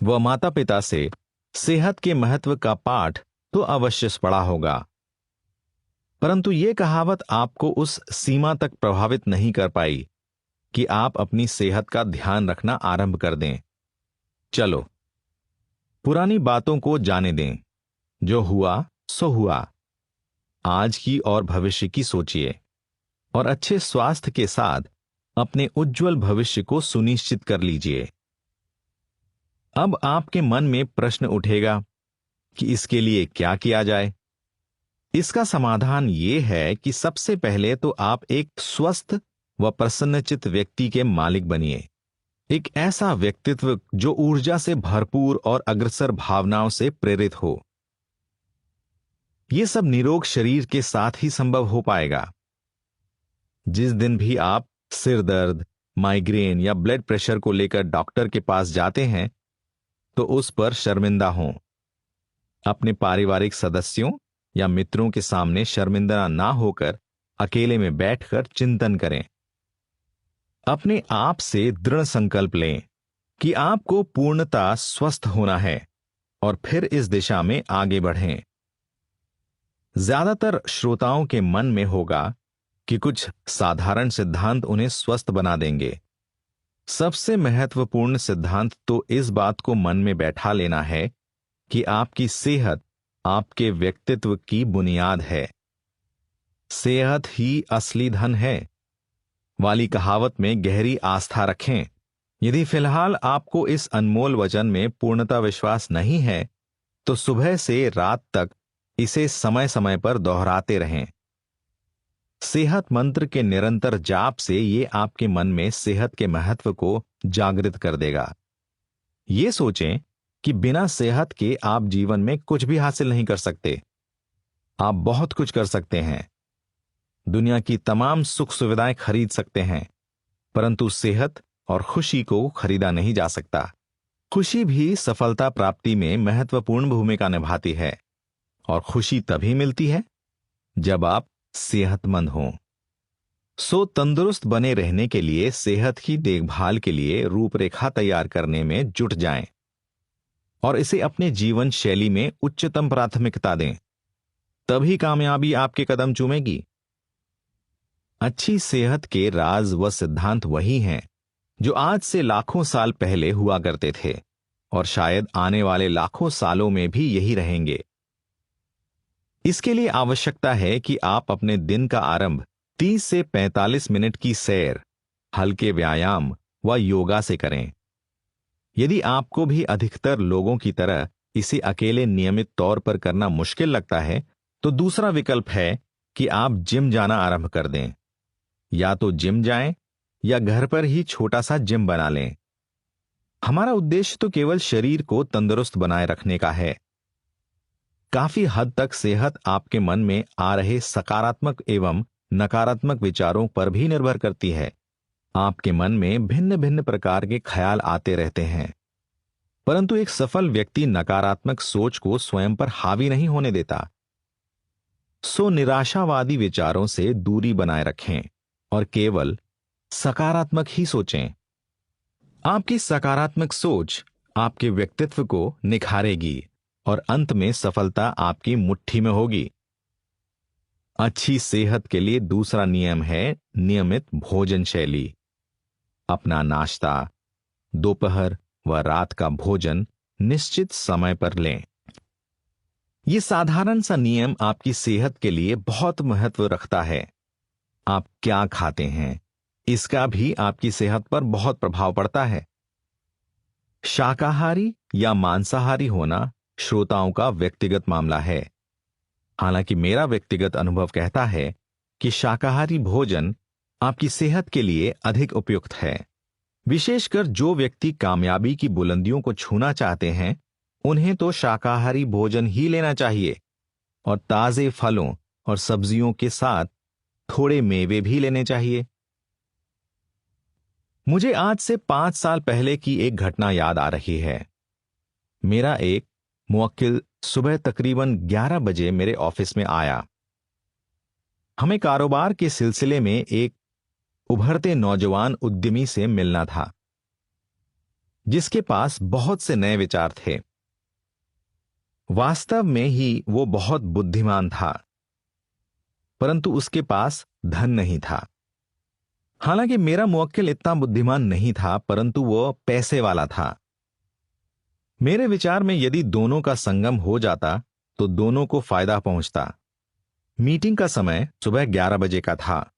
व माता पिता से सेहत के महत्व का पाठ तो अवश्य पढ़ा होगा, परंतु यह कहावत आपको उस सीमा तक प्रभावित नहीं कर पाई कि आप अपनी सेहत का ध्यान रखना आरंभ कर दें। चलो पुरानी बातों को जाने दें। जो हुआ सो हुआ। आज की और भविष्य की सोचिए और अच्छे स्वास्थ्य के साथ अपने उज्जवल भविष्य को सुनिश्चित कर लीजिए। अब आपके मन में प्रश्न उठेगा कि इसके लिए क्या किया जाए। इसका समाधान यह है कि सबसे पहले तो आप एक स्वस्थ व प्रसन्नचित्त व्यक्ति के मालिक बनिए। एक ऐसा व्यक्तित्व जो ऊर्जा से भरपूर और अग्रसर भावनाओं से प्रेरित हो। यह सब निरोग शरीर के साथ ही संभव हो पाएगा। जिस दिन भी आप सिर दर्द, माइग्रेन या ब्लड प्रेशर को लेकर डॉक्टर के पास जाते हैं तो उस पर शर्मिंदा हों। अपने पारिवारिक सदस्यों या मित्रों के सामने शर्मिंदा ना होकर अकेले में बैठकर चिंतन करें। अपने आप से दृढ़ संकल्प लें कि आपको पूर्णतः स्वस्थ होना है और फिर इस दिशा में आगे बढ़ें। ज्यादातर श्रोताओं के मन में होगा कि कुछ साधारण सिद्धांत उन्हें स्वस्थ बना देंगे। सबसे महत्वपूर्ण सिद्धांत तो इस बात को मन में बैठा लेना है कि आपकी सेहत आपके व्यक्तित्व की बुनियाद है। सेहत ही असली धन है वाली कहावत में गहरी आस्था रखें। यदि फिलहाल आपको इस अनमोल वचन में पूर्णता विश्वास नहीं है तो सुबह से रात तक इसे समय समय पर दोहराते रहें। सेहत मंत्र के निरंतर जाप से यह आपके मन में सेहत के महत्व को जागृत कर देगा। यह सोचें कि बिना सेहत के आप जीवन में कुछ भी हासिल नहीं कर सकते। आप बहुत कुछ कर सकते हैं, दुनिया की तमाम सुख सुविधाएं खरीद सकते हैं, परंतु सेहत और खुशी को खरीदा नहीं जा सकता। खुशी भी सफलता प्राप्ति में महत्वपूर्ण भूमिका निभाती है और खुशी तभी मिलती है जब आप सेहतमंद हों। सो तंदुरुस्त बने रहने के लिए सेहत की देखभाल के लिए रूपरेखा तैयार करने में जुट जाएं और इसे अपने जीवन शैली में उच्चतम प्राथमिकता दें। तभी कामयाबी आपके कदम चूमेगी। अच्छी सेहत के राज व सिद्धांत वही हैं जो आज से लाखों साल पहले हुआ करते थे और शायद आने वाले लाखों सालों में भी यही रहेंगे। इसके लिए आवश्यकता है कि आप अपने दिन का आरंभ 30 से 45 मिनट की सैर, हल्के व्यायाम व योगा से करें। यदि आपको भी अधिकतर लोगों की तरह इसे अकेले नियमित तौर पर करना मुश्किल लगता है तो दूसरा विकल्प है कि आप जिम जाना आरंभ कर दें। या तो जिम जाएं या घर पर ही छोटा सा जिम बना लें। हमारा उद्देश्य तो केवल शरीर को तंदुरुस्त बनाए रखने का है। काफी हद तक सेहत आपके मन में आ रहे सकारात्मक एवं नकारात्मक विचारों पर भी निर्भर करती है। आपके मन में भिन्न भिन्न प्रकार के ख्याल आते रहते हैं, परंतु एक सफल व्यक्ति नकारात्मक सोच को स्वयं पर हावी नहीं होने देता। सो निराशावादी विचारों से दूरी बनाए रखें और केवल सकारात्मक ही सोचें। आपकी सकारात्मक सोच आपके व्यक्तित्व को निखारेगी और अंत में सफलता आपकी मुट्ठी में होगी। अच्छी सेहत के लिए दूसरा नियम है नियमित भोजन शैली। अपना नाश्ता, दोपहर व रात का भोजन निश्चित समय पर लें। यह साधारण सा नियम आपकी सेहत के लिए बहुत महत्व रखता है। आप क्या खाते हैं, इसका भी आपकी सेहत पर बहुत प्रभाव पड़ता है। शाकाहारी या मांसाहारी होना श्रोताओं का व्यक्तिगत मामला है। हालांकि मेरा व्यक्तिगत अनुभव कहता है कि शाकाहारी भोजन आपकी सेहत के लिए अधिक उपयुक्त है। विशेषकर जो व्यक्ति कामयाबी की बुलंदियों को छूना चाहते हैं, उन्हें तो शाकाहारी भोजन ही लेना चाहिए और ताजे फलों और सब्जियों के साथ थोड़े मेवे भी लेने चाहिए। मुझे आज से 5 साल पहले की एक घटना याद आ रही है। मेरा एक मुवक्किल सुबह तकरीबन 11 बजे मेरे ऑफिस में आया। हमें कारोबार के सिलसिले में एक उभरते नौजवान उद्यमी से मिलना था, जिसके पास बहुत से नए विचार थे। वास्तव में ही वो बहुत बुद्धिमान था, परंतु उसके पास धन नहीं था। हालांकि मेरा मुवक्किल इतना बुद्धिमान नहीं था, परंतु वो पैसे वाला था। मेरे विचार में यदि दोनों का संगम हो जाता तो दोनों को फायदा पहुंचता। मीटिंग का समय सुबह 11 बजे का था।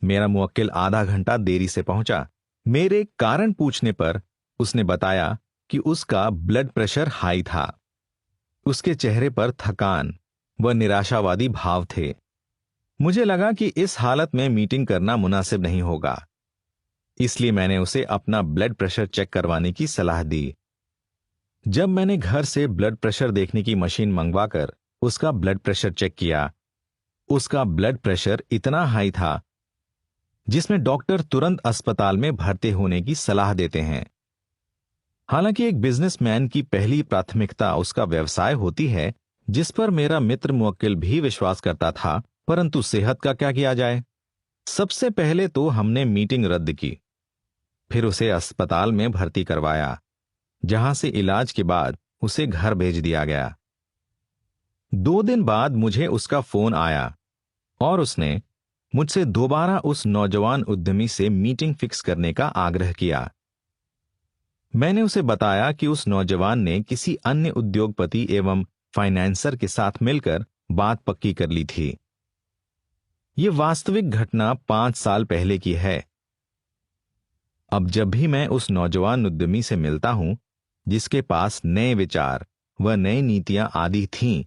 मेरा मुवक्किल आधा घंटा देरी से पहुंचा। मेरे कारण पूछने पर उसने बताया कि उसका ब्लड प्रेशर हाई था। उसके चेहरे पर थकान व निराशावादी भाव थे। मुझे लगा कि इस हालत में मीटिंग करना मुनासिब नहीं होगा, इसलिए मैंने उसे अपना ब्लड प्रेशर चेक करवाने की सलाह दी। जब मैंने घर से ब्लड प्रेशर देखने की मशीन मंगवाकर उसका ब्लड प्रेशर चेक किया, उसका ब्लड प्रेशर इतना हाई था जिसमें डॉक्टर तुरंत अस्पताल में भर्ती होने की सलाह देते हैं। हालांकि एक बिजनेसमैन की पहली प्राथमिकता उसका व्यवसाय होती है, जिस पर मेरा मित्र मुवक्किल भी विश्वास करता था, परंतु सेहत का क्या किया जाए। सबसे पहले तो हमने मीटिंग रद्द की, फिर उसे अस्पताल में भर्ती करवाया, जहां से इलाज के बाद उसे घर भेज दिया गया। 2 दिन बाद मुझे उसका फोन आया और उसने मुझसे दोबारा उस नौजवान उद्यमी से मीटिंग फिक्स करने का आग्रह किया। मैंने उसे बताया कि उस नौजवान ने किसी अन्य उद्योगपति एवं फाइनेंसर के साथ मिलकर बात पक्की कर ली थी। यह वास्तविक घटना 5 साल पहले की है। अब जब भी मैं उस नौजवान उद्यमी से मिलता हूं, जिसके पास नए विचार व नई नीतियां आदि थीं,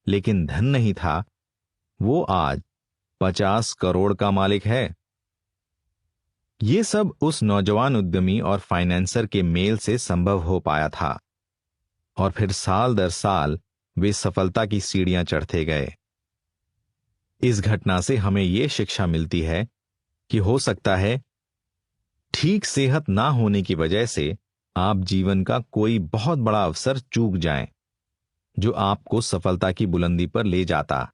लेकिन धन नहीं था, वो आज 50 करोड़ का मालिक है। ये सब उस नौजवान उद्यमी और फाइनेंसर के मेल से संभव हो पाया था, और फिर साल दर साल वे सफलता की सीढ़ियां चढ़ते गए। इस घटना से हमें यह शिक्षा मिलती है कि हो सकता है ठीक सेहत ना होने की वजह से आप जीवन का कोई बहुत बड़ा अवसर चूक जाएं, जो आपको सफलता की बुलंदी पर ले जाता।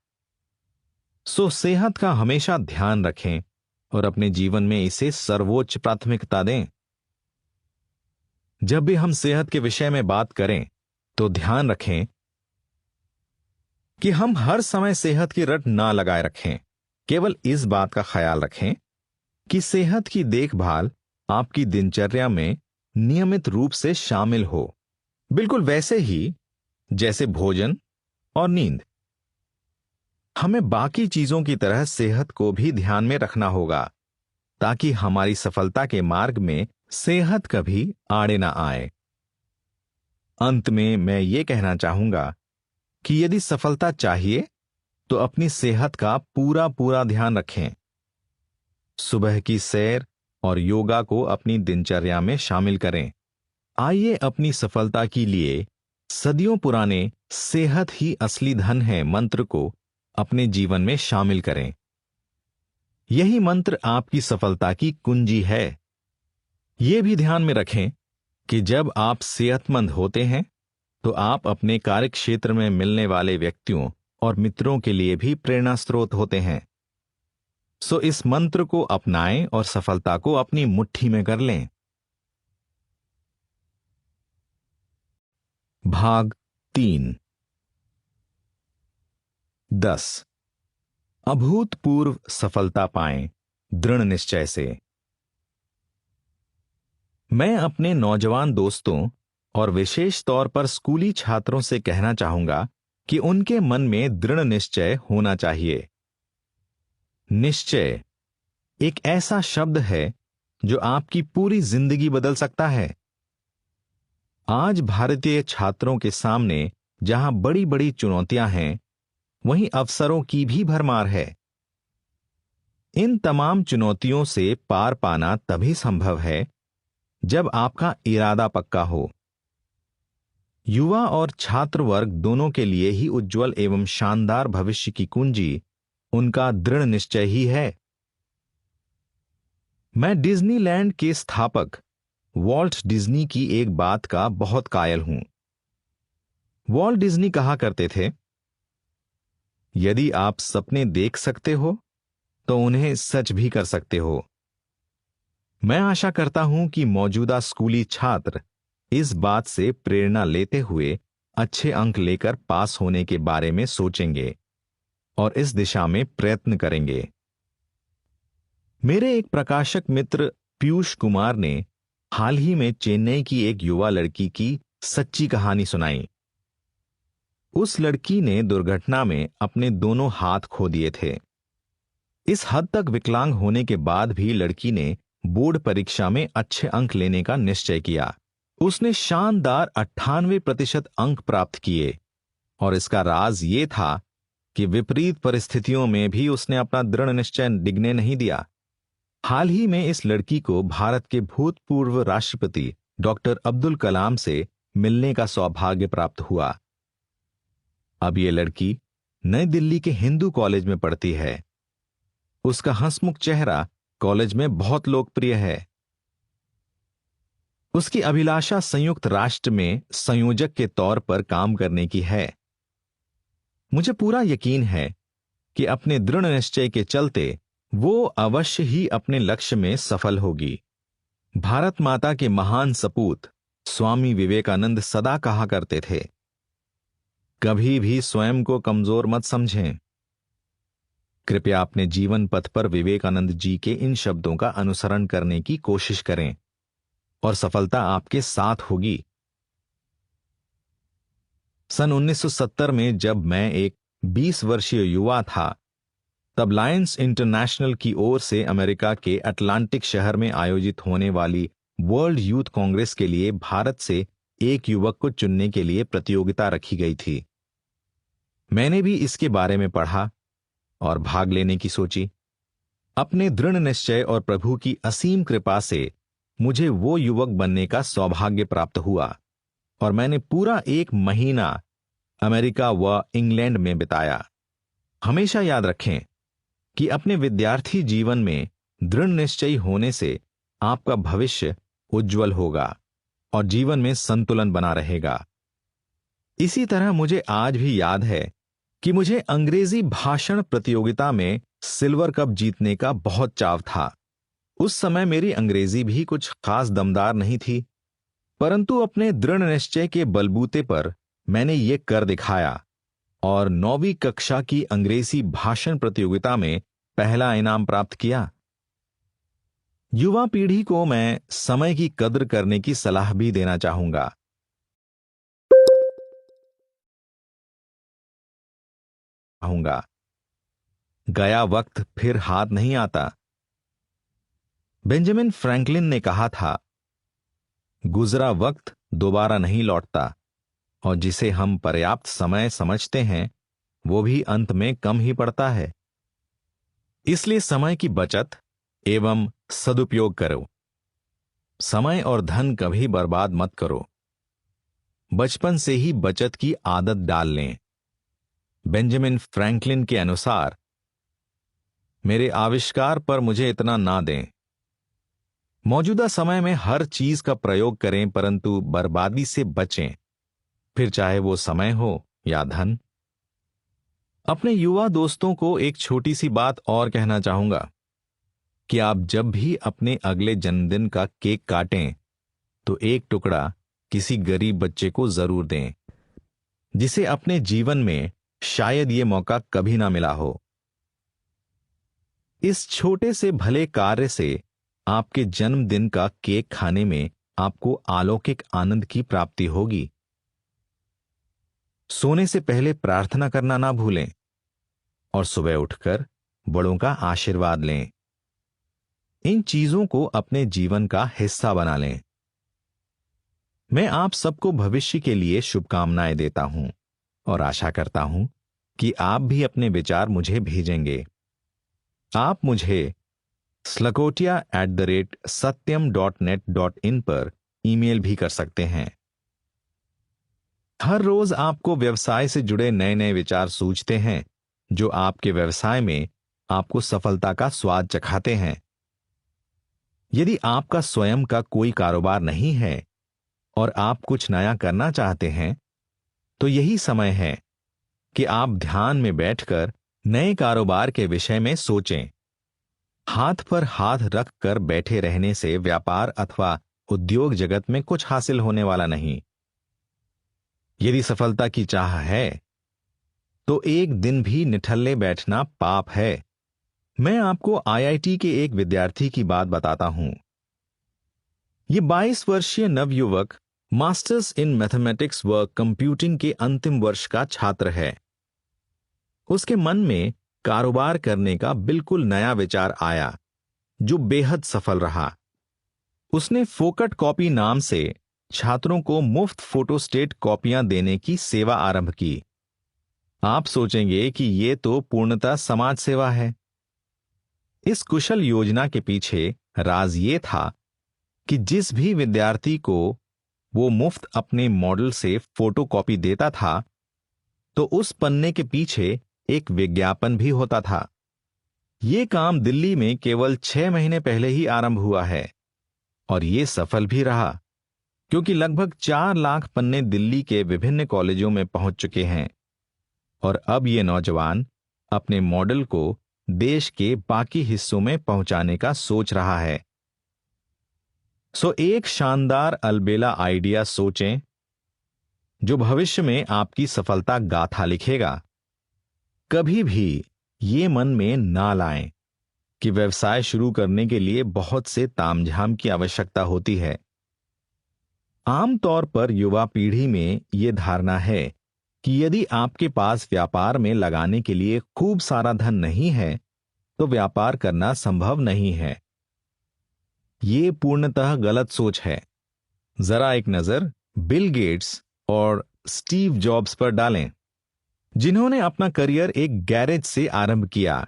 सो सेहत का हमेशा ध्यान रखें और अपने जीवन में इसे सर्वोच्च प्राथमिकता दें। जब भी हम सेहत के विषय में बात करें तो ध्यान रखें कि हम हर समय सेहत की रट ना लगाए रखें। केवल इस बात का ख्याल रखें कि सेहत की देखभाल आपकी दिनचर्या में नियमित रूप से शामिल हो, बिल्कुल वैसे ही जैसे भोजन और नींद। हमें बाकी चीजों की तरह सेहत को भी ध्यान में रखना होगा, ताकि हमारी सफलता के मार्ग में सेहत कभी आड़े ना आए। अंत में मैं ये कहना चाहूंगा कि यदि सफलता चाहिए तो अपनी सेहत का पूरा पूरा ध्यान रखें। सुबह की सैर और योगा को अपनी दिनचर्या में शामिल करें। आइए अपनी सफलता के लिए सदियों पुराने सेहत ही असली धन है मंत्र को अपने जीवन में शामिल करें। यही मंत्र आपकी सफलता की कुंजी है। यह भी ध्यान में रखें कि जब आप सेहतमंद होते हैं तो आप अपने कार्य क्षेत्र में मिलने वाले व्यक्तियों और मित्रों के लिए भी प्रेरणा स्रोत होते हैं। सो इस मंत्र को अपनाएं और सफलता को अपनी मुट्ठी में कर लें। भाग 3। 10 अभूतपूर्व सफलता पाएं दृढ़ निश्चय से। मैं अपने नौजवान दोस्तों और विशेष तौर पर स्कूली छात्रों से कहना चाहूंगा कि उनके मन में दृढ़ निश्चय होना चाहिए। निश्चय एक ऐसा शब्द है जो आपकी पूरी जिंदगी बदल सकता है। आज भारतीय छात्रों के सामने जहां बड़ी बड़ी चुनौतियां हैं, वहीं अवसरों की भी भरमार है। इन तमाम चुनौतियों से पार पाना तभी संभव है जब आपका इरादा पक्का हो। युवा और छात्र वर्ग दोनों के लिए ही उज्जवल एवं शानदार भविष्य की कुंजी उनका दृढ़ निश्चय ही है। मैं डिज्नीलैंड के स्थापक वॉल्ट डिज्नी की एक बात का बहुत कायल हूं। वॉल्ट डिज्नी कहा करते थे, यदि आप सपने देख सकते हो तो उन्हें सच भी कर सकते हो। मैं आशा करता हूं कि मौजूदा स्कूली छात्र इस बात से प्रेरणा लेते हुए अच्छे अंक लेकर पास होने के बारे में सोचेंगे और इस दिशा में प्रयत्न करेंगे। मेरे एक प्रकाशक मित्र पीयूष कुमार ने हाल ही में चेन्नई की एक युवा लड़की की सच्ची कहानी सुनाई। उस लड़की ने दुर्घटना में अपने दोनों हाथ खो दिए थे। इस हद तक विकलांग होने के बाद भी लड़की ने बोर्ड परीक्षा में अच्छे अंक लेने का निश्चय किया। उसने शानदार 98% अंक प्राप्त किए और इसका राज ये था कि विपरीत परिस्थितियों में भी उसने अपना दृढ़ निश्चय डिगने नहीं दिया। हाल ही में इस लड़की को भारत के भूतपूर्व राष्ट्रपति डॉक्टर अब्दुल कलाम से मिलने का सौभाग्य प्राप्त हुआ। अब यह लड़की नई दिल्ली के हिंदू कॉलेज में पढ़ती है। उसका हंसमुख चेहरा कॉलेज में बहुत लोकप्रिय है। उसकी अभिलाषा संयुक्त राष्ट्र में संयोजक के तौर पर काम करने की है। मुझे पूरा यकीन है कि अपने दृढ़ निश्चय के चलते वो अवश्य ही अपने लक्ष्य में सफल होगी। भारत माता के महान सपूत स्वामी विवेकानंद सदा कहा करते थे, कभी भी स्वयं को कमजोर मत समझें। कृपया अपने जीवन पथ पर विवेकानंद जी के इन शब्दों का अनुसरण करने की कोशिश करें और सफलता आपके साथ होगी। सन 1970 में जब मैं एक 20 वर्षीय युवा था, तब लायंस इंटरनेशनल की ओर से अमेरिका के अटलांटिक शहर में आयोजित होने वाली वर्ल्ड यूथ कांग्रेस के लिए भारत से एक युवक को चुनने के लिए प्रतियोगिता रखी गई थी। मैंने भी इसके बारे में पढ़ा और भाग लेने की सोची। अपने दृढ़ निश्चय और प्रभु की असीम कृपा से मुझे वो युवक बनने का सौभाग्य प्राप्त हुआ और मैंने पूरा 1 महीना अमेरिका व इंग्लैंड में बिताया। हमेशा याद रखें कि अपने विद्यार्थी जीवन में दृढ़ निश्चयी होने से आपका भविष्य उज्जवल होगा और जीवन में संतुलन बना रहेगा। इसी तरह मुझे आज भी याद है कि मुझे अंग्रेजी भाषण प्रतियोगिता में सिल्वर कप जीतने का बहुत चाव था। उस समय मेरी अंग्रेजी भी कुछ खास दमदार नहीं थी, परंतु अपने दृढ़ निश्चय के बलबूते पर मैंने ये कर दिखाया और 9वीं कक्षा की अंग्रेजी भाषण प्रतियोगिता में पहला इनाम प्राप्त किया। युवा पीढ़ी को मैं समय की कद्र करने की सलाह भी देना चाहूंगा। गया वक्त फिर हाथ नहीं आता। बेंजामिन फ्रैंकलिन ने कहा था, गुजरा वक्त दोबारा नहीं लौटता और जिसे हम पर्याप्त समय समझते हैं वो भी अंत में कम ही पड़ता है। इसलिए समय की बचत एवं सदुपयोग करो। समय और धन कभी बर्बाद मत करो। बचपन से ही बचत की आदत डाल लें। बेंजामिन फ्रैंकलिन के अनुसार, मेरे आविष्कार पर मुझे इतना ना दें। मौजूदा समय में हर चीज का प्रयोग करें परंतु बर्बादी से बचें, फिर चाहे वो समय हो या धन। अपने युवा दोस्तों को एक छोटी सी बात और कहना चाहूंगा कि आप जब भी अपने अगले जन्मदिन का केक काटें तो एक टुकड़ा किसी गरीब बच्चे को जरूर दें, जिसे अपने जीवन में शायद ये मौका कभी ना मिला हो। इस छोटे से भले कार्य से आपके जन्मदिन का केक खाने में आपको अलौकिक आनंद की प्राप्ति होगी। सोने से पहले प्रार्थना करना ना भूलें और सुबह उठकर बड़ों का आशीर्वाद लें। इन चीजों को अपने जीवन का हिस्सा बना लें। मैं आप सबको भविष्य के लिए शुभकामनाएं देता हूं और आशा करता हूं कि आप भी अपने विचार मुझे भेजेंगे। आप मुझे slakotia@satyam.net.in पर ईमेल भी कर सकते हैं। हर रोज आपको व्यवसाय से जुड़े नए नए विचार सूझते हैं जो आपके व्यवसाय में आपको सफलता का स्वाद चखाते हैं। यदि आपका स्वयं का कोई कारोबार नहीं है और आप कुछ नया करना चाहते हैं, तो यही समय है कि आप ध्यान में बैठकर नए कारोबार के विषय में सोचें। हाथ पर हाथ रख कर बैठे रहने से व्यापार अथवा उद्योग जगत में कुछ हासिल होने वाला नहीं। यदि सफलता की चाह है तो एक दिन भी निठल्ले बैठना पाप है। मैं आपको आईआईटी के एक विद्यार्थी की बात बताता हूं। ये 22 वर्षीय नवयुवक मास्टर्स इन मैथमेटिक्स व कंप्यूटिंग के अंतिम वर्ष का छात्र है। उसके मन में कारोबार करने का बिल्कुल नया विचार आया जो बेहद सफल रहा। उसने फोकट कॉपी नाम से छात्रों को मुफ्त फोटोस्टेट कॉपियां देने की सेवा आरंभ की। आप सोचेंगे कि यह तो पूर्णतः समाज सेवा है। इस कुशल योजना के पीछे राज ये था कि जिस भी विद्यार्थी को वो मुफ्त अपने मॉडल से फोटोकॉपी देता था, तो उस पन्ने के पीछे एक विज्ञापन भी होता था। ये काम दिल्ली में केवल 6 महीने पहले ही आरंभ हुआ है और ये सफल भी रहा, क्योंकि लगभग 4 लाख पन्ने दिल्ली के विभिन्न कॉलेजों में पहुंच चुके हैं और अब ये नौजवान अपने मॉडल को देश के बाकी हिस्सों में पहुंचाने का सोच रहा है। सो एक शानदार अलबेला आइडिया सोचें जो भविष्य में आपकी सफलता गाथा लिखेगा। कभी भी ये मन में ना लाएं कि व्यवसाय शुरू करने के लिए बहुत से तामझाम की आवश्यकता होती है। आमतौर पर युवा पीढ़ी में यह धारणा है कि यदि आपके पास व्यापार में लगाने के लिए खूब सारा धन नहीं है तो व्यापार करना संभव नहीं है। यह पूर्णतः गलत सोच है। जरा एक नजर बिल गेट्स और स्टीव जॉब्स पर डालें, जिन्होंने अपना करियर एक गैरेज से आरंभ किया,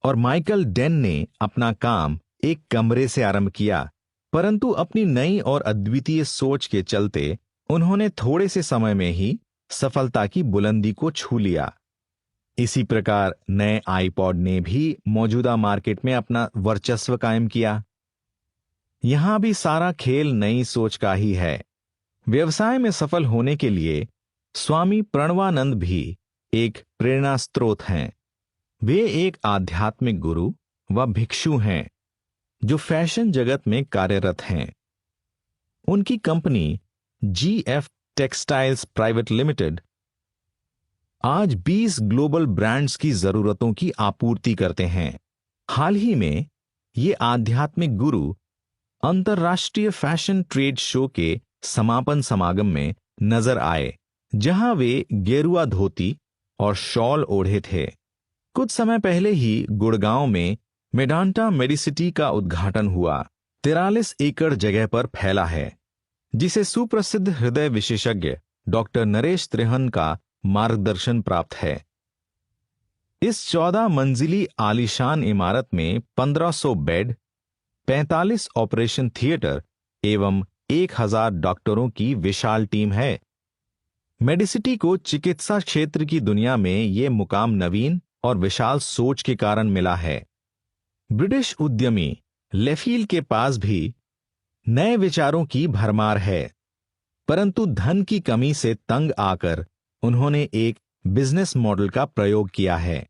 और माइकल डेन ने अपना काम एक कमरे से आरंभ किया, परंतु अपनी नई और अद्वितीय सोच के चलते उन्होंने थोड़े से समय में ही सफलता की बुलंदी को छू लिया। इसी प्रकार नए आईपॉड ने भी मौजूदा मार्केट में अपना वर्चस्व कायम किया। यहां भी सारा खेल नई सोच का ही है। व्यवसाय में सफल होने के लिए स्वामी प्रणवानंद भी एक प्रेरणा स्रोत हैं। वे एक आध्यात्मिक गुरु व भिक्षु हैं जो फैशन जगत में कार्यरत हैं। उनकी company GF textiles private limited आज 20 ग्लोबल ब्रांड्स की जरूरतों की आपूर्ति करते हैं। हाल ही में ये आध्यात्मिक गुरु अंतरराष्ट्रीय फैशन ट्रेड शो के समापन समागम में नजर आए, जहां वे गेरुआ धोती और शॉल ओढ़े थे। कुछ समय पहले ही गुड़गांव में मेडांटा मेडिसिटी का उद्घाटन हुआ। 43 एकड़ जगह पर फैला है, जिसे सुप्रसिद्ध हृदय विशेषज्ञ डॉक्टर नरेश त्रिहन का मार्गदर्शन प्राप्त है। इस 14 मंजिली आलीशान इमारत में 1500 बेड, 45 ऑपरेशन थिएटर एवं 1000 डॉक्टरों की विशाल टीम है। मेडिसिटी को चिकित्सा क्षेत्र की दुनिया में यह मुकाम नवीन और विशाल सोच के कारण मिला है। ब्रिटिश उद्यमी लेफील के पास भी नए विचारों की भरमार है, परंतु धन की कमी से तंग आकर उन्होंने एक बिजनेस मॉडल का प्रयोग किया है।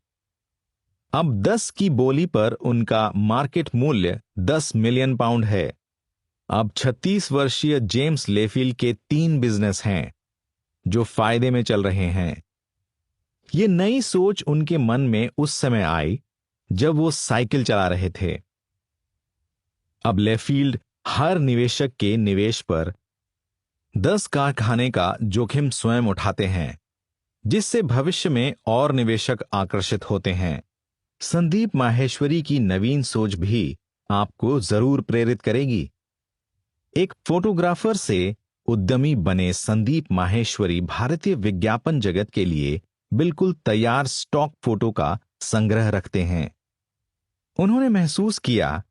अब 10 की बोली पर उनका मार्केट मूल्य 10 मिलियन पाउंड है। अब 36 वर्षीय जेम्स लेफील के 3 बिजनेस हैं जो फायदे में चल रहे हैं। ये नई सोच उनके मन में उस समय आई जब वो साइकिल चला रहे थे। अब लेफील्ड हर निवेशक के निवेश पर 10 कारखाने का जोखिम स्वयं उठाते हैं, जिससे भविष्य में और निवेशक आकर्षित होते हैं। संदीप माहेश्वरी की नवीन सोच भी आपको जरूर प्रेरित करेगी। एक फोटोग्राफर से उद्यमी बने संदीप माहेश्वरी भारतीय विज्ञापन जगत के लिए बिल्कुल तैयार स्टॉक फोटो का संग्रह रखते हैं। उन्होंने महसूस किया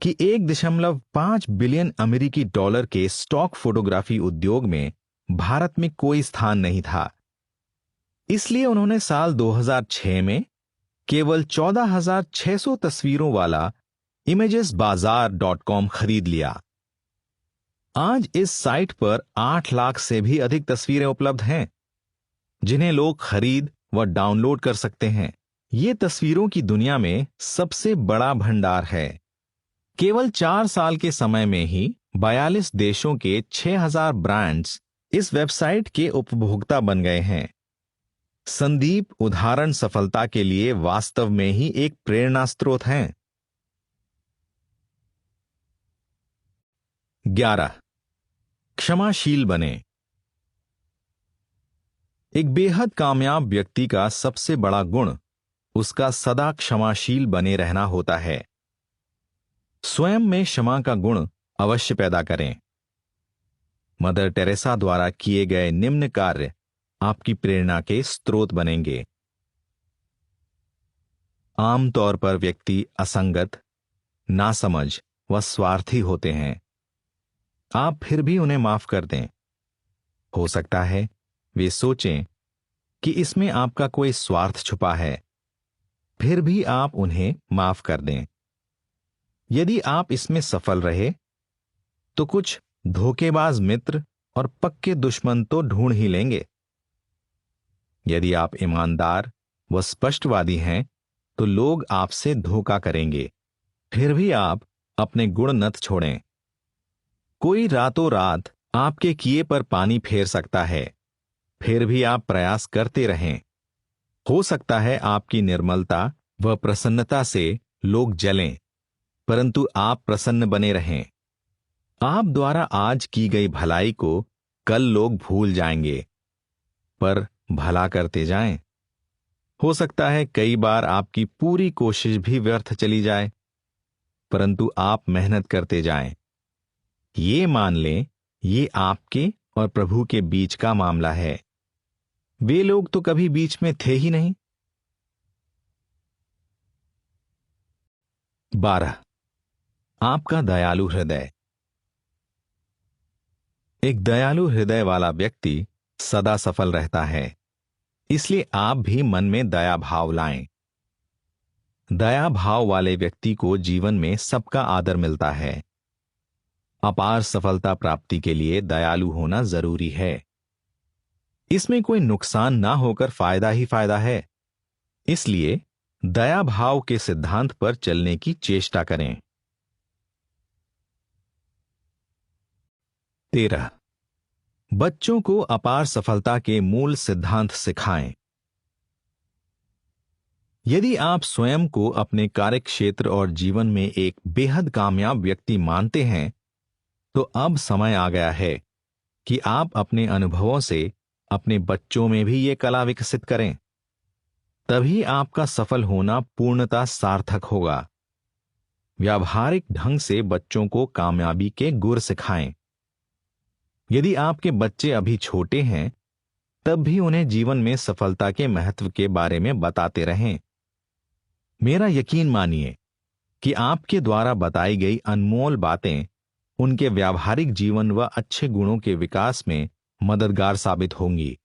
कि 1.5 बिलियन अमेरिकी डॉलर के स्टॉक फोटोग्राफी उद्योग में भारत में कोई स्थान नहीं था। इसलिए उन्होंने साल 2006 में केवल 14,600 तस्वीरों वाला imagesbazaar.com खरीद लिया। आज इस साइट पर 8 लाख से भी अधिक तस्वीरें उपलब्ध हैं, जिन्हें लोग खरीद व डाउनलोड कर सकते हैं। ये तस्वीरों की दुनिया में सबसे बड़ा भंडार है। केवल 4 साल के समय में ही 42 देशों के 6,000 ब्रांड्स इस वेबसाइट के उपभोक्ता बन गए हैं। संदीप उदाहरण सफलता के लिए वास्तव में ही एक प्रेरणा स्रोत हैं। 11. क्षमाशील बने। एक बेहद कामयाब व्यक्ति का सबसे बड़ा गुण उसका सदा क्षमाशील बने रहना होता है। स्वयं में क्षमा का गुण अवश्य पैदा करें। मदर टेरेसा द्वारा किए गए निम्न कार्य आपकी प्रेरणा के स्रोत बनेंगे। आमतौर पर व्यक्ति असंगत, नासमझ व स्वार्थी होते हैं। आप फिर भी उन्हें माफ कर दें। हो सकता है वे सोचें कि इसमें आपका कोई स्वार्थ छुपा है, फिर भी आप उन्हें माफ कर दें। यदि आप इसमें सफल रहे तो कुछ धोखेबाज मित्र और पक्के दुश्मन तो ढूंढ ही लेंगे। यदि आप ईमानदार व स्पष्टवादी हैं तो लोग आपसे धोखा करेंगे, फिर भी आप अपने गुण नत छोड़ें। कोई रातों रात आपके किए पर पानी फेर सकता है, फिर भी आप प्रयास करते रहें। हो सकता है आपकी निर्मलता व प्रसन्नता से लोग जलें, परंतु आप प्रसन्न बने रहें। आप द्वारा आज की गई भलाई को कल लोग भूल जाएंगे, पर भला करते जाएं। हो सकता है कई बार आपकी पूरी कोशिश भी व्यर्थ चली जाए, परंतु आप मेहनत करते जाएं। ये मान लें, ये आपके और प्रभु के बीच का मामला है। वे लोग तो कभी बीच में थे ही नहीं। 12. आपका दयालु हृदय। एक दयालु हृदय वाला व्यक्ति सदा सफल रहता है, इसलिए आप भी मन में दया भाव लाएं। दया भाव वाले व्यक्ति को जीवन में सबका आदर मिलता है। अपार सफलता प्राप्ति के लिए दयालु होना जरूरी है। इसमें कोई नुकसान ना होकर फायदा ही फायदा है, इसलिए दया भाव के सिद्धांत पर चलने की चेष्टा करें। 13. बच्चों को अपार सफलता के मूल सिद्धांत सिखाएं। यदि आप स्वयं को अपने कार्यक्षेत्र और जीवन में एक बेहद कामयाब व्यक्ति मानते हैं, तो अब समय आ गया है कि आप अपने अनुभवों से अपने बच्चों में भी यह कला विकसित करें। तभी आपका सफल होना पूर्णतः सार्थक होगा। व्यावहारिक ढंग से बच्चों को कामयाबी के गुर सिखाएं। यदि आपके बच्चे अभी छोटे हैं, तब भी उन्हें जीवन में सफलता के महत्व के बारे में बताते रहें। मेरा यकीन मानिए कि आपके द्वारा बताई गई अनमोल बातें उनके व्यावहारिक जीवन व अच्छे गुणों के विकास में मददगार साबित होंगी।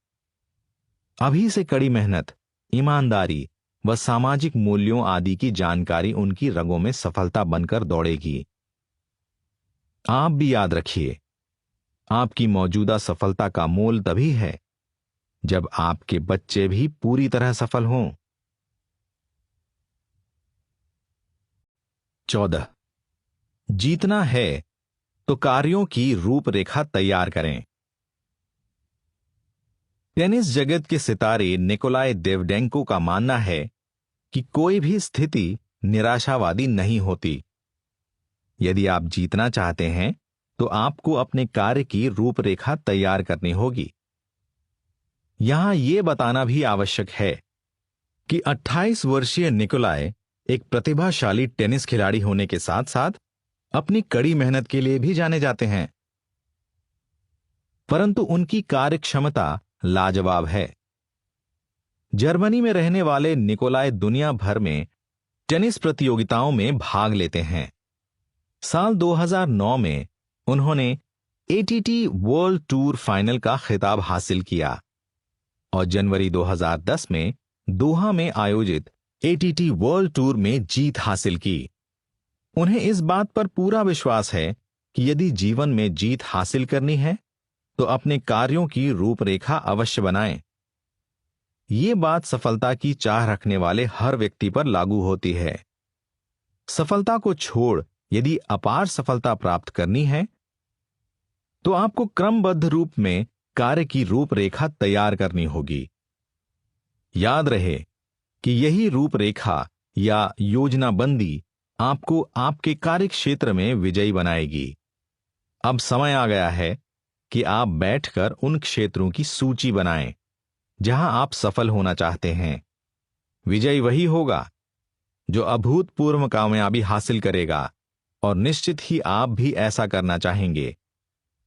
अभी से कड़ी मेहनत, ईमानदारी व सामाजिक मूल्यों आदि की जानकारी उनकी रगों में सफलता बनकर दौड़ेगी। आप भी याद रखिए, आपकी मौजूदा सफलता का मोल तभी है जब आपके बच्चे भी पूरी तरह सफल हों। 14. जीतना है तो कार्यों की रूपरेखा तैयार करें। टेनिस जगत के सितारे निकोलाई देवडेंको का मानना है कि कोई भी स्थिति निराशावादी नहीं होती। यदि आप जीतना चाहते हैं तो आपको अपने कार्य की रूपरेखा तैयार करनी होगी। यहां यह बताना भी आवश्यक है कि 28 वर्षीय निकोलाई एक प्रतिभाशाली टेनिस खिलाड़ी होने के साथ साथ अपनी कड़ी मेहनत के लिए भी जाने जाते हैं, परंतु उनकी कार्य क्षमता लाजवाब है। जर्मनी में रहने वाले निकोलाई दुनिया भर में टेनिस प्रतियोगिताओं में भाग लेते हैं। साल 2009 में उन्होंने एटीटी वर्ल्ड टूर फाइनल का खिताब हासिल किया और जनवरी 2010 में दोहा में आयोजित एटीटी वर्ल्ड टूर में जीत हासिल की। उन्हें इस बात पर पूरा विश्वास है कि यदि जीवन में जीत हासिल करनी है तो अपने कार्यों की रूपरेखा अवश्य बनाएं। ये बात सफलता की चाह रखने वाले हर व्यक्ति पर लागू होती है। सफलता को छोड़ यदि अपार सफलता प्राप्त करनी है तो आपको क्रमबद्ध रूप में कार्य की रूपरेखा तैयार करनी होगी। याद रहे कि यही रूपरेखा या योजनाबंदी आपको आपके कार्य क्षेत्र में विजयी बनाएगी। अब समय आ गया है कि आप बैठकर उन क्षेत्रों की सूची बनाएं जहां आप सफल होना चाहते हैं। विजयी वही होगा जो अभूतपूर्व कामयाबी हासिल करेगा और निश्चित ही आप भी ऐसा करना चाहेंगे।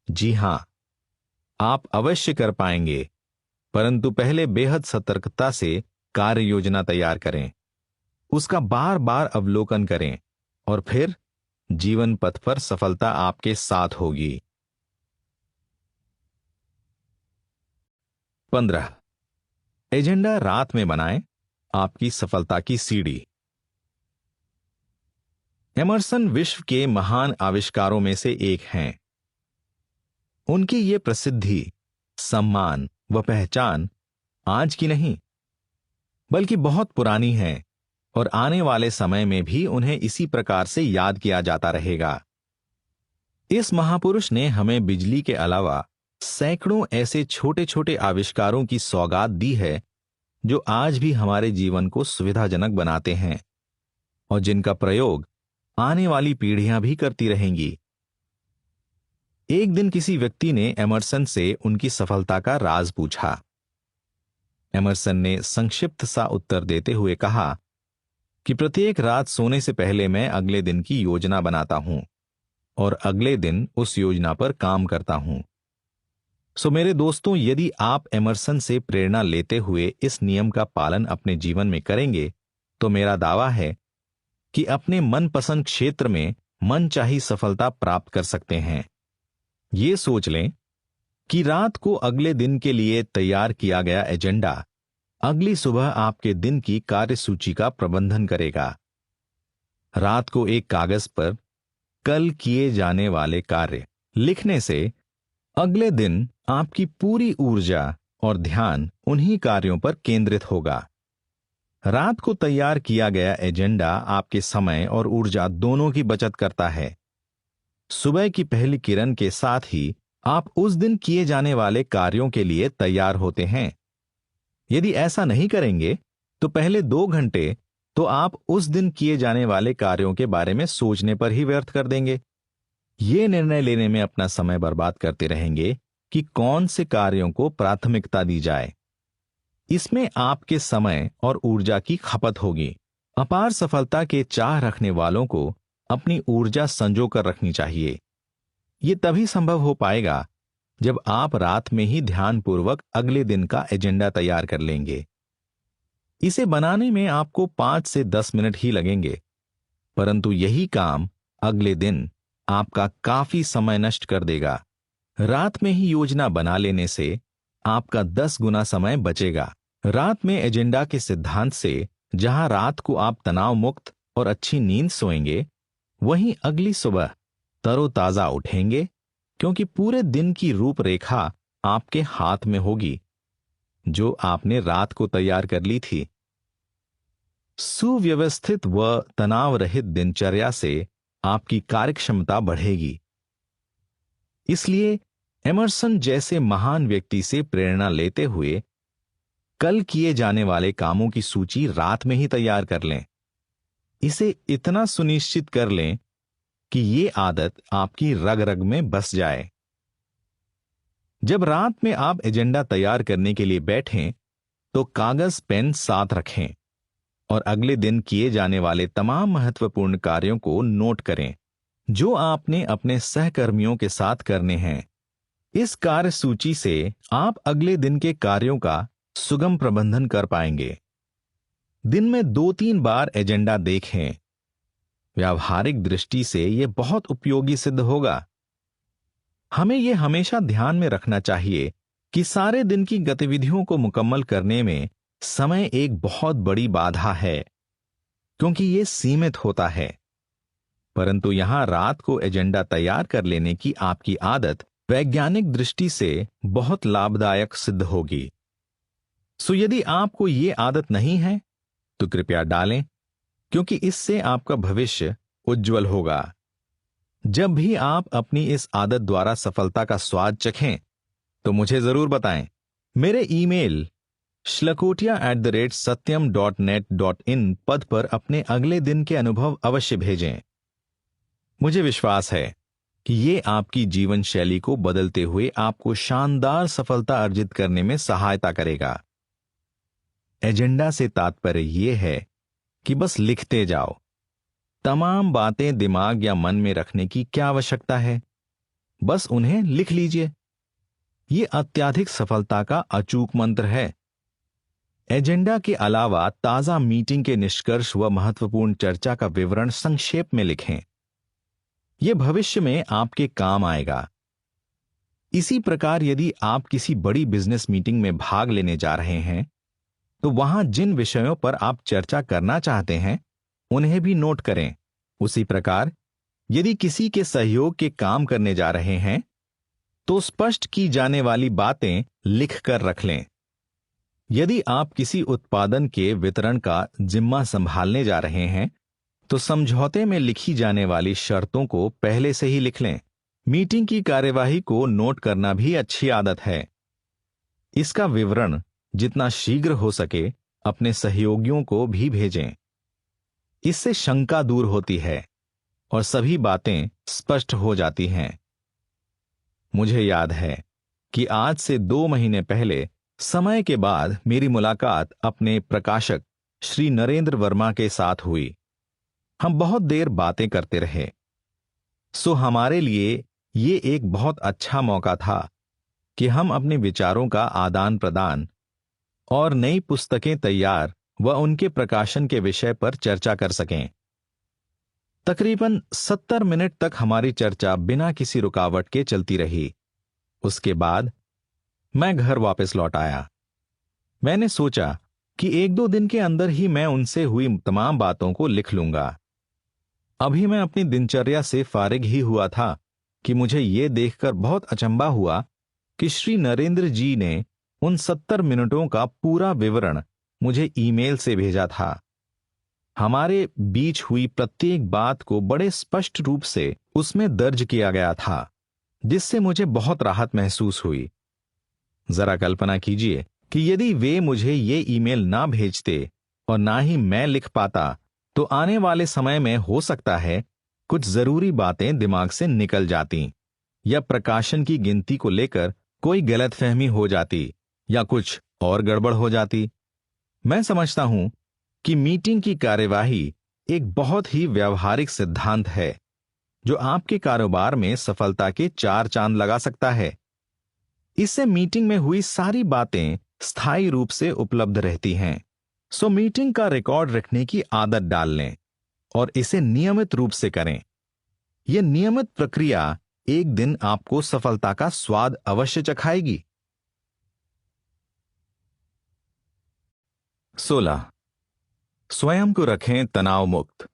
जी हां, आप अवश्य कर पाएंगे, परंतु पहले बेहद सतर्कता से कार्य योजना तैयार करें, उसका बार बार अवलोकन करें और फिर जीवन पथ पर सफलता आपके साथ होगी। 15 एजेंडा रात में बनाएं, आपकी सफलता की सीढ़ी। एमर्सन विश्व के महान आविष्कारों में से एक हैं। उनकी ये प्रसिद्धि, सम्मान व पहचान आज की नहीं बल्कि बहुत पुरानी है और आने वाले समय में भी उन्हें इसी प्रकार से याद किया जाता रहेगा। इस महापुरुष ने हमें बिजली के अलावा सैकड़ों ऐसे छोटे छोटे आविष्कारों की सौगात दी है जो आज भी हमारे जीवन को सुविधाजनक बनाते हैं और जिनका प्रयोग आने वाली पीढ़ियां भी करती रहेंगी। एक दिन किसी व्यक्ति ने एमर्सन से उनकी सफलता का राज पूछा। एमर्सन ने संक्षिप्त सा उत्तर देते हुए कहा कि प्रत्येक रात सोने से पहले मैं अगले दिन की योजना बनाता हूं और अगले दिन उस योजना पर काम करता हूं। सो मेरे दोस्तों, यदि आप एमर्सन से प्रेरणा लेते हुए इस नियम का पालन अपने जीवन में करेंगे तो मेरा दावा है कि अपने मनपसंद क्षेत्र में मनचाही सफलता प्राप्त कर सकते हैं। ये सोच लें कि रात को अगले दिन के लिए तैयार किया गया एजेंडा अगली सुबह आपके दिन की कार्यसूची का प्रबंधन करेगा। रात को एक कागज पर कल किए जाने वाले कार्य लिखने से अगले दिन आपकी पूरी ऊर्जा और ध्यान उन्हीं कार्यों पर केंद्रित होगा। रात को तैयार किया गया एजेंडा आपके समय और ऊर्जा दोनों की बचत करता है। सुबह की पहली किरण के साथ ही आप उस दिन किए जाने वाले कार्यों के लिए तैयार होते हैं। यदि ऐसा नहीं करेंगे तो पहले 2 घंटे तो आप उस दिन किए जाने वाले कार्यों के बारे में सोचने पर ही व्यर्थ कर देंगे। ये निर्णय लेने में अपना समय बर्बाद करते रहेंगे कि कौन से कार्यों को प्राथमिकता दी जाए। इसमें आपके समय और ऊर्जा की खपत होगी। अपार सफलता के चाह रखने वालों को अपनी ऊर्जा संजो कर रखनी चाहिए। यह तभी संभव हो पाएगा जब आप रात में ही ध्यानपूर्वक अगले दिन का एजेंडा तैयार कर लेंगे। इसे बनाने में आपको 5 से 10 मिनट ही लगेंगे, परंतु यही काम अगले दिन आपका काफी समय नष्ट कर देगा। रात में ही योजना बना लेने से आपका 10 गुना समय बचेगा। रात में एजेंडा के सिद्धांत से जहां रात को आप तनाव मुक्त और अच्छी नींद सोएंगे, वहीं अगली सुबह तरोताजा उठेंगे, क्योंकि पूरे दिन की रूपरेखा आपके हाथ में होगी जो आपने रात को तैयार कर ली थी। सुव्यवस्थित व तनाव रहित दिनचर्या से आपकी कार्यक्षमता बढ़ेगी। इसलिए एमर्सन जैसे महान व्यक्ति से प्रेरणा लेते हुए कल किए जाने वाले कामों की सूची रात में ही तैयार कर लें। इसे इतना सुनिश्चित कर लें कि ये आदत आपकी रग रग में बस जाए। जब रात में आप एजेंडा तैयार करने के लिए बैठें तो कागज पेन साथ रखें और अगले दिन किए जाने वाले तमाम महत्वपूर्ण कार्यों को नोट करें जो आपने अपने सहकर्मियों के साथ करने हैं। इस कार्य सूची से आप अगले दिन के कार्यों का सुगम प्रबंधन कर पाएंगे। दिन में 2-3 बार एजेंडा देखें। व्यावहारिक दृष्टि से यह बहुत उपयोगी सिद्ध होगा। हमें यह हमेशा ध्यान में रखना चाहिए कि सारे दिन की गतिविधियों को मुकम्मल करने में समय एक बहुत बड़ी बाधा है, क्योंकि यह सीमित होता है। परंतु यहां रात को एजेंडा तैयार कर लेने की आपकी आदत वैज्ञानिक दृष्टि से बहुत लाभदायक सिद्ध होगी। सो यदि आपको यह आदत नहीं है तो कृपया डालें, क्योंकि इससे आपका भविष्य उज्जवल होगा। जब भी आप अपनी इस आदत द्वारा सफलता का स्वाद चखें तो मुझे जरूर बताएं। मेरे ईमेल shlakotia@satyam.net.in पद पर अपने अगले दिन के अनुभव अवश्य भेजें। मुझे विश्वास है कि ये आपकी जीवन शैली को बदलते हुए आपको शानदार सफलता अर्जित करने में सहायता करेगा। एजेंडा से तात्पर्य यह है कि बस लिखते जाओ। तमाम बातें दिमाग या मन में रखने की क्या आवश्यकता है, बस उन्हें लिख लीजिए। यह अत्यधिक सफलता का अचूक मंत्र है। एजेंडा के अलावा ताजा मीटिंग के निष्कर्ष व महत्वपूर्ण चर्चा का विवरण संक्षेप में लिखें। यह भविष्य में आपके काम आएगा। इसी प्रकार यदि आप किसी बड़ी बिजनेस मीटिंग में भाग लेने जा रहे हैं तो वहां जिन विषयों पर आप चर्चा करना चाहते हैं उन्हें भी नोट करें। उसी प्रकार यदि किसी के सहयोग के काम करने जा रहे हैं तो स्पष्ट की जाने वाली बातें लिख कर रख लें। यदि आप किसी उत्पादन के वितरण का जिम्मा संभालने जा रहे हैं तो समझौते में लिखी जाने वाली शर्तों को पहले से ही लिख लें। मीटिंग की कार्यवाही को नोट करना भी अच्छी आदत है। इसका विवरण जितना शीघ्र हो सके अपने सहयोगियों को भी भेजें। इससे शंका दूर होती है और सभी बातें स्पष्ट हो जाती हैं। मुझे याद है कि आज से 2 महीने पहले समय के बाद मेरी मुलाकात अपने प्रकाशक श्री नरेंद्र वर्मा के साथ हुई। हम बहुत देर बातें करते रहे। सो हमारे लिए ये एक बहुत अच्छा मौका था कि हम अपने विचारों का आदान प्रदान और नई पुस्तकें तैयार व उनके प्रकाशन के विषय पर चर्चा कर सकें। तकरीबन 70 मिनट तक हमारी चर्चा बिना किसी रुकावट के चलती रही। उसके बाद मैं घर वापस लौट आया। मैंने सोचा कि 1-2 दिन के अंदर ही मैं उनसे हुई तमाम बातों को लिख लूंगा। अभी मैं अपनी दिनचर्या से फारिग ही हुआ था कि मुझे यह देखकर बहुत अचंभा हुआ कि श्री नरेंद्र जी ने उन 70 मिनटों का पूरा विवरण मुझे ईमेल से भेजा था। हमारे बीच हुई प्रत्येक बात को बड़े स्पष्ट रूप से उसमें दर्ज किया गया था, जिससे मुझे बहुत राहत महसूस हुई। जरा कल्पना कीजिए कि यदि वे मुझे ये ईमेल ना भेजते और ना ही मैं लिख पाता तो आने वाले समय में हो सकता है कुछ जरूरी बातें दिमाग से निकल जाती, या प्रकाशन की गिनती को लेकर कोई गलतफहमी हो जाती, या कुछ और गड़बड़ हो जाती। मैं समझता हूं कि मीटिंग की कार्यवाही एक बहुत ही व्यावहारिक सिद्धांत है जो आपके कारोबार में सफलता के 4 चांद लगा सकता है। इससे मीटिंग में हुई सारी बातें स्थायी रूप से उपलब्ध रहती हैं। सो मीटिंग का रिकॉर्ड रखने की आदत डाल लें और इसे नियमित रूप से करें। यह नियमित प्रक्रिया एक दिन आपको सफलता का स्वाद अवश्य चखाएगी। 16. स्वयं को रखें तनाव मुक्त।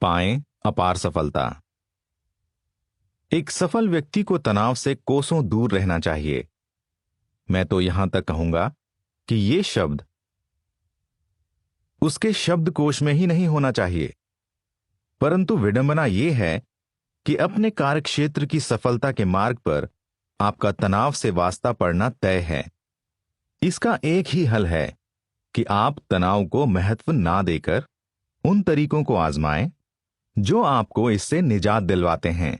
पाएं अपार सफलता। एक सफल व्यक्ति को तनाव से कोसों दूर रहना चाहिए। मैं तो यहां तक कहूंगा कि यह शब्द उसके शब्दकोश में ही नहीं होना चाहिए। परंतु विडंबना यह है कि अपने कार्यक्षेत्र की सफलता के मार्ग पर आपका तनाव से वास्ता पड़ना तय है। इसका एक ही हल है कि आप तनाव को महत्व ना देकर उन तरीकों को आजमाएं जो आपको इससे निजात दिलवाते हैं।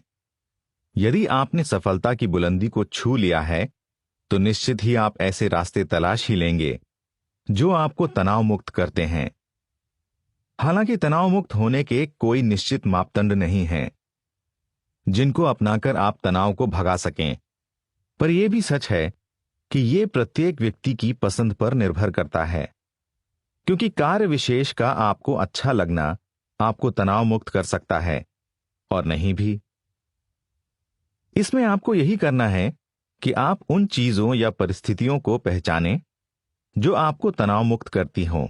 यदि आपने सफलता की बुलंदी को छू लिया है तो निश्चित ही आप ऐसे रास्ते तलाश ही लेंगे जो आपको तनाव मुक्त करते हैं। हालांकि तनाव मुक्त होने के कोई निश्चित मापदंड नहीं हैं जिनको अपनाकर आप तनाव को भगा सकें, पर यह भी सच है कि यह प्रत्येक व्यक्ति की पसंद पर निर्भर करता है। क्योंकि कार्य विशेष का आपको अच्छा लगना आपको तनाव मुक्त कर सकता है और नहीं भी। इसमें आपको यही करना है कि आप उन चीजों या परिस्थितियों को पहचानें जो आपको तनाव मुक्त करती हों।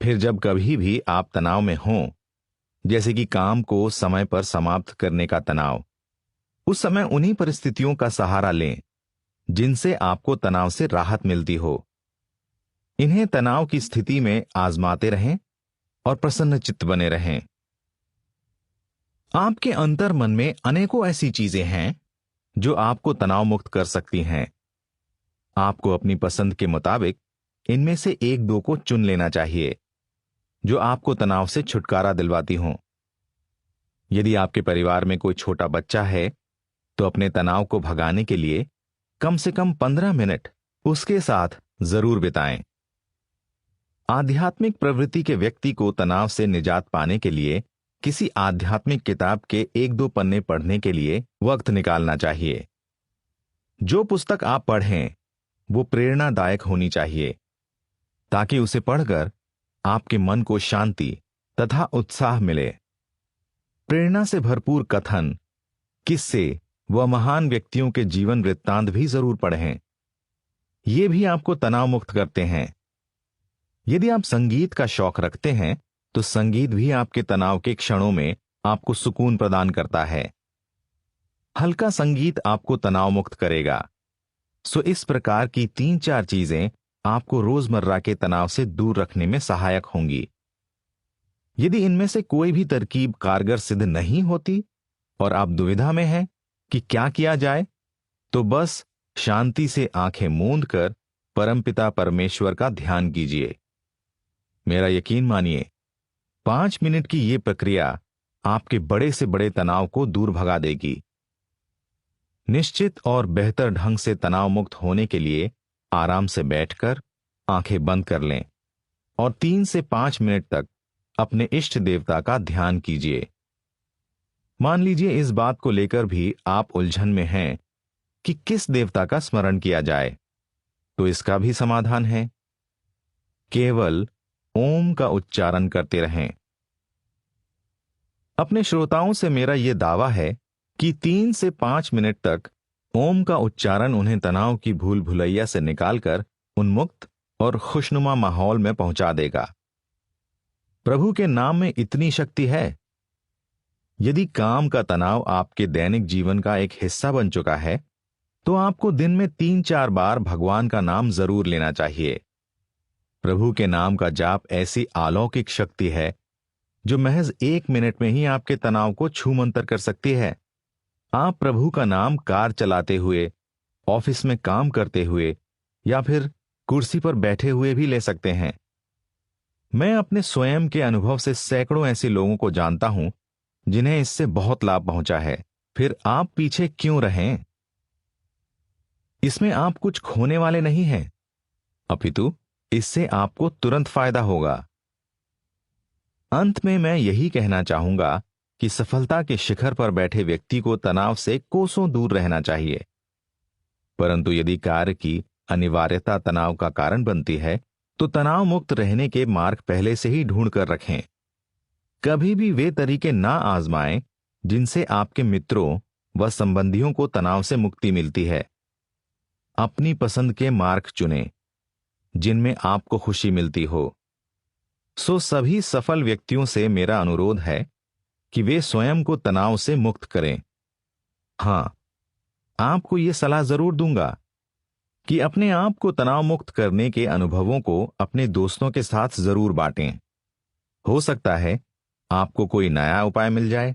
फिर जब कभी भी आप तनाव में हों, जैसे कि काम को समय पर समाप्त करने का तनाव, उस समय उन्हीं परिस्थितियों का सहारा लें जिनसे आपको तनाव से राहत मिलती हो। इन्हें तनाव की स्थिति में आजमाते रहें और प्रसन्नचित्त बने रहें। आपके अंतर मन में अनेकों ऐसी चीजें हैं जो आपको तनाव मुक्त कर सकती हैं। आपको अपनी पसंद के मुताबिक इनमें से एक दो को चुन लेना चाहिए जो आपको तनाव से छुटकारा दिलवाती हों। यदि आपके परिवार में कोई छोटा बच्चा है तो अपने तनाव को भगाने के लिए कम से कम 15 मिनट उसके साथ जरूर बिताएं। आध्यात्मिक प्रवृत्ति के व्यक्ति को तनाव से निजात पाने के लिए किसी आध्यात्मिक किताब के एक दो पन्ने पढ़ने के लिए वक्त निकालना चाहिए। जो पुस्तक आप पढ़ें वो प्रेरणादायक होनी चाहिए ताकि उसे पढ़कर आपके मन को शांति तथा उत्साह मिले। प्रेरणा से भरपूर कथन, किस्से व महान व्यक्तियों के जीवन वृत्तांत भी जरूर पढ़ें। ये भी आपको तनाव मुक्त करते हैं। यदि आप संगीत का शौक रखते हैं तो संगीत भी आपके तनाव के क्षणों में आपको सुकून प्रदान करता है। हल्का संगीत आपको तनाव मुक्त करेगा। सो इस प्रकार की 3-4 चीजें आपको रोजमर्रा के तनाव से दूर रखने में सहायक होंगी। यदि इनमें से कोई भी तरकीब कारगर सिद्ध नहीं होती और आप दुविधा में हैं कि क्या किया जाए, तो बस शांति से आंखें मूंद कर परमपिता परमेश्वर का ध्यान कीजिए। मेरा यकीन मानिए, 5 मिनट की यह प्रक्रिया आपके बड़े से बड़े तनाव को दूर भगा देगी। निश्चित और बेहतर ढंग से तनाव मुक्त होने के लिए आराम से बैठकर आंखें बंद कर लें और 3 से 5 मिनट तक अपने इष्ट देवता का ध्यान कीजिए। मान लीजिए इस बात को लेकर भी आप उलझन में हैं कि किस देवता का स्मरण किया जाए, तो इसका भी समाधान है। केवल ओम का उच्चारण करते रहें। अपने श्रोताओं से मेरा यह दावा है कि 3 से 5 मिनट तक ओम का उच्चारण उन्हें तनाव की भूल भुलैया से निकालकर उन्मुक्त और खुशनुमा माहौल में पहुंचा देगा। प्रभु के नाम में इतनी शक्ति है। यदि काम का तनाव आपके दैनिक जीवन का एक हिस्सा बन चुका है तो आपको दिन में 3-4 बार भगवान का नाम जरूर लेना चाहिए। प्रभु के नाम का जाप ऐसी अलौकिक शक्ति है जो महज 1 मिनट में ही आपके तनाव को छूमंतर कर सकती है। आप प्रभु का नाम कार चलाते हुए, ऑफिस में काम करते हुए या फिर कुर्सी पर बैठे हुए भी ले सकते हैं। मैं अपने स्वयं के अनुभव से सैकड़ों ऐसे लोगों को जानता हूं जिन्हें इससे बहुत लाभ पहुंचा है। फिर आप पीछे क्यों रहें? इसमें आप कुछ खोने वाले नहीं हैं, अपितु इससे आपको तुरंत फायदा होगा। अंत में मैं यही कहना चाहूंगा कि सफलता के शिखर पर बैठे व्यक्ति को तनाव से कोसों दूर रहना चाहिए, परंतु यदि कार्य की अनिवार्यता तनाव का कारण बनती है तो तनाव मुक्त रहने के मार्ग पहले से ही ढूंढ कर रखें। कभी भी वे तरीके ना आजमाएं जिनसे आपके मित्रों व संबंधियों को तनाव से मुक्ति मिलती है। अपनी पसंद के मार्ग चुनें जिनमें आपको खुशी मिलती हो। सो सभी सफल व्यक्तियों से मेरा अनुरोध है कि वे स्वयं को तनाव से मुक्त करें। हां, आपको यह सलाह जरूर दूंगा कि अपने आप को तनाव मुक्त करने के अनुभवों को अपने दोस्तों के साथ जरूर बांटें। हो सकता है आपको कोई नया उपाय मिल जाए।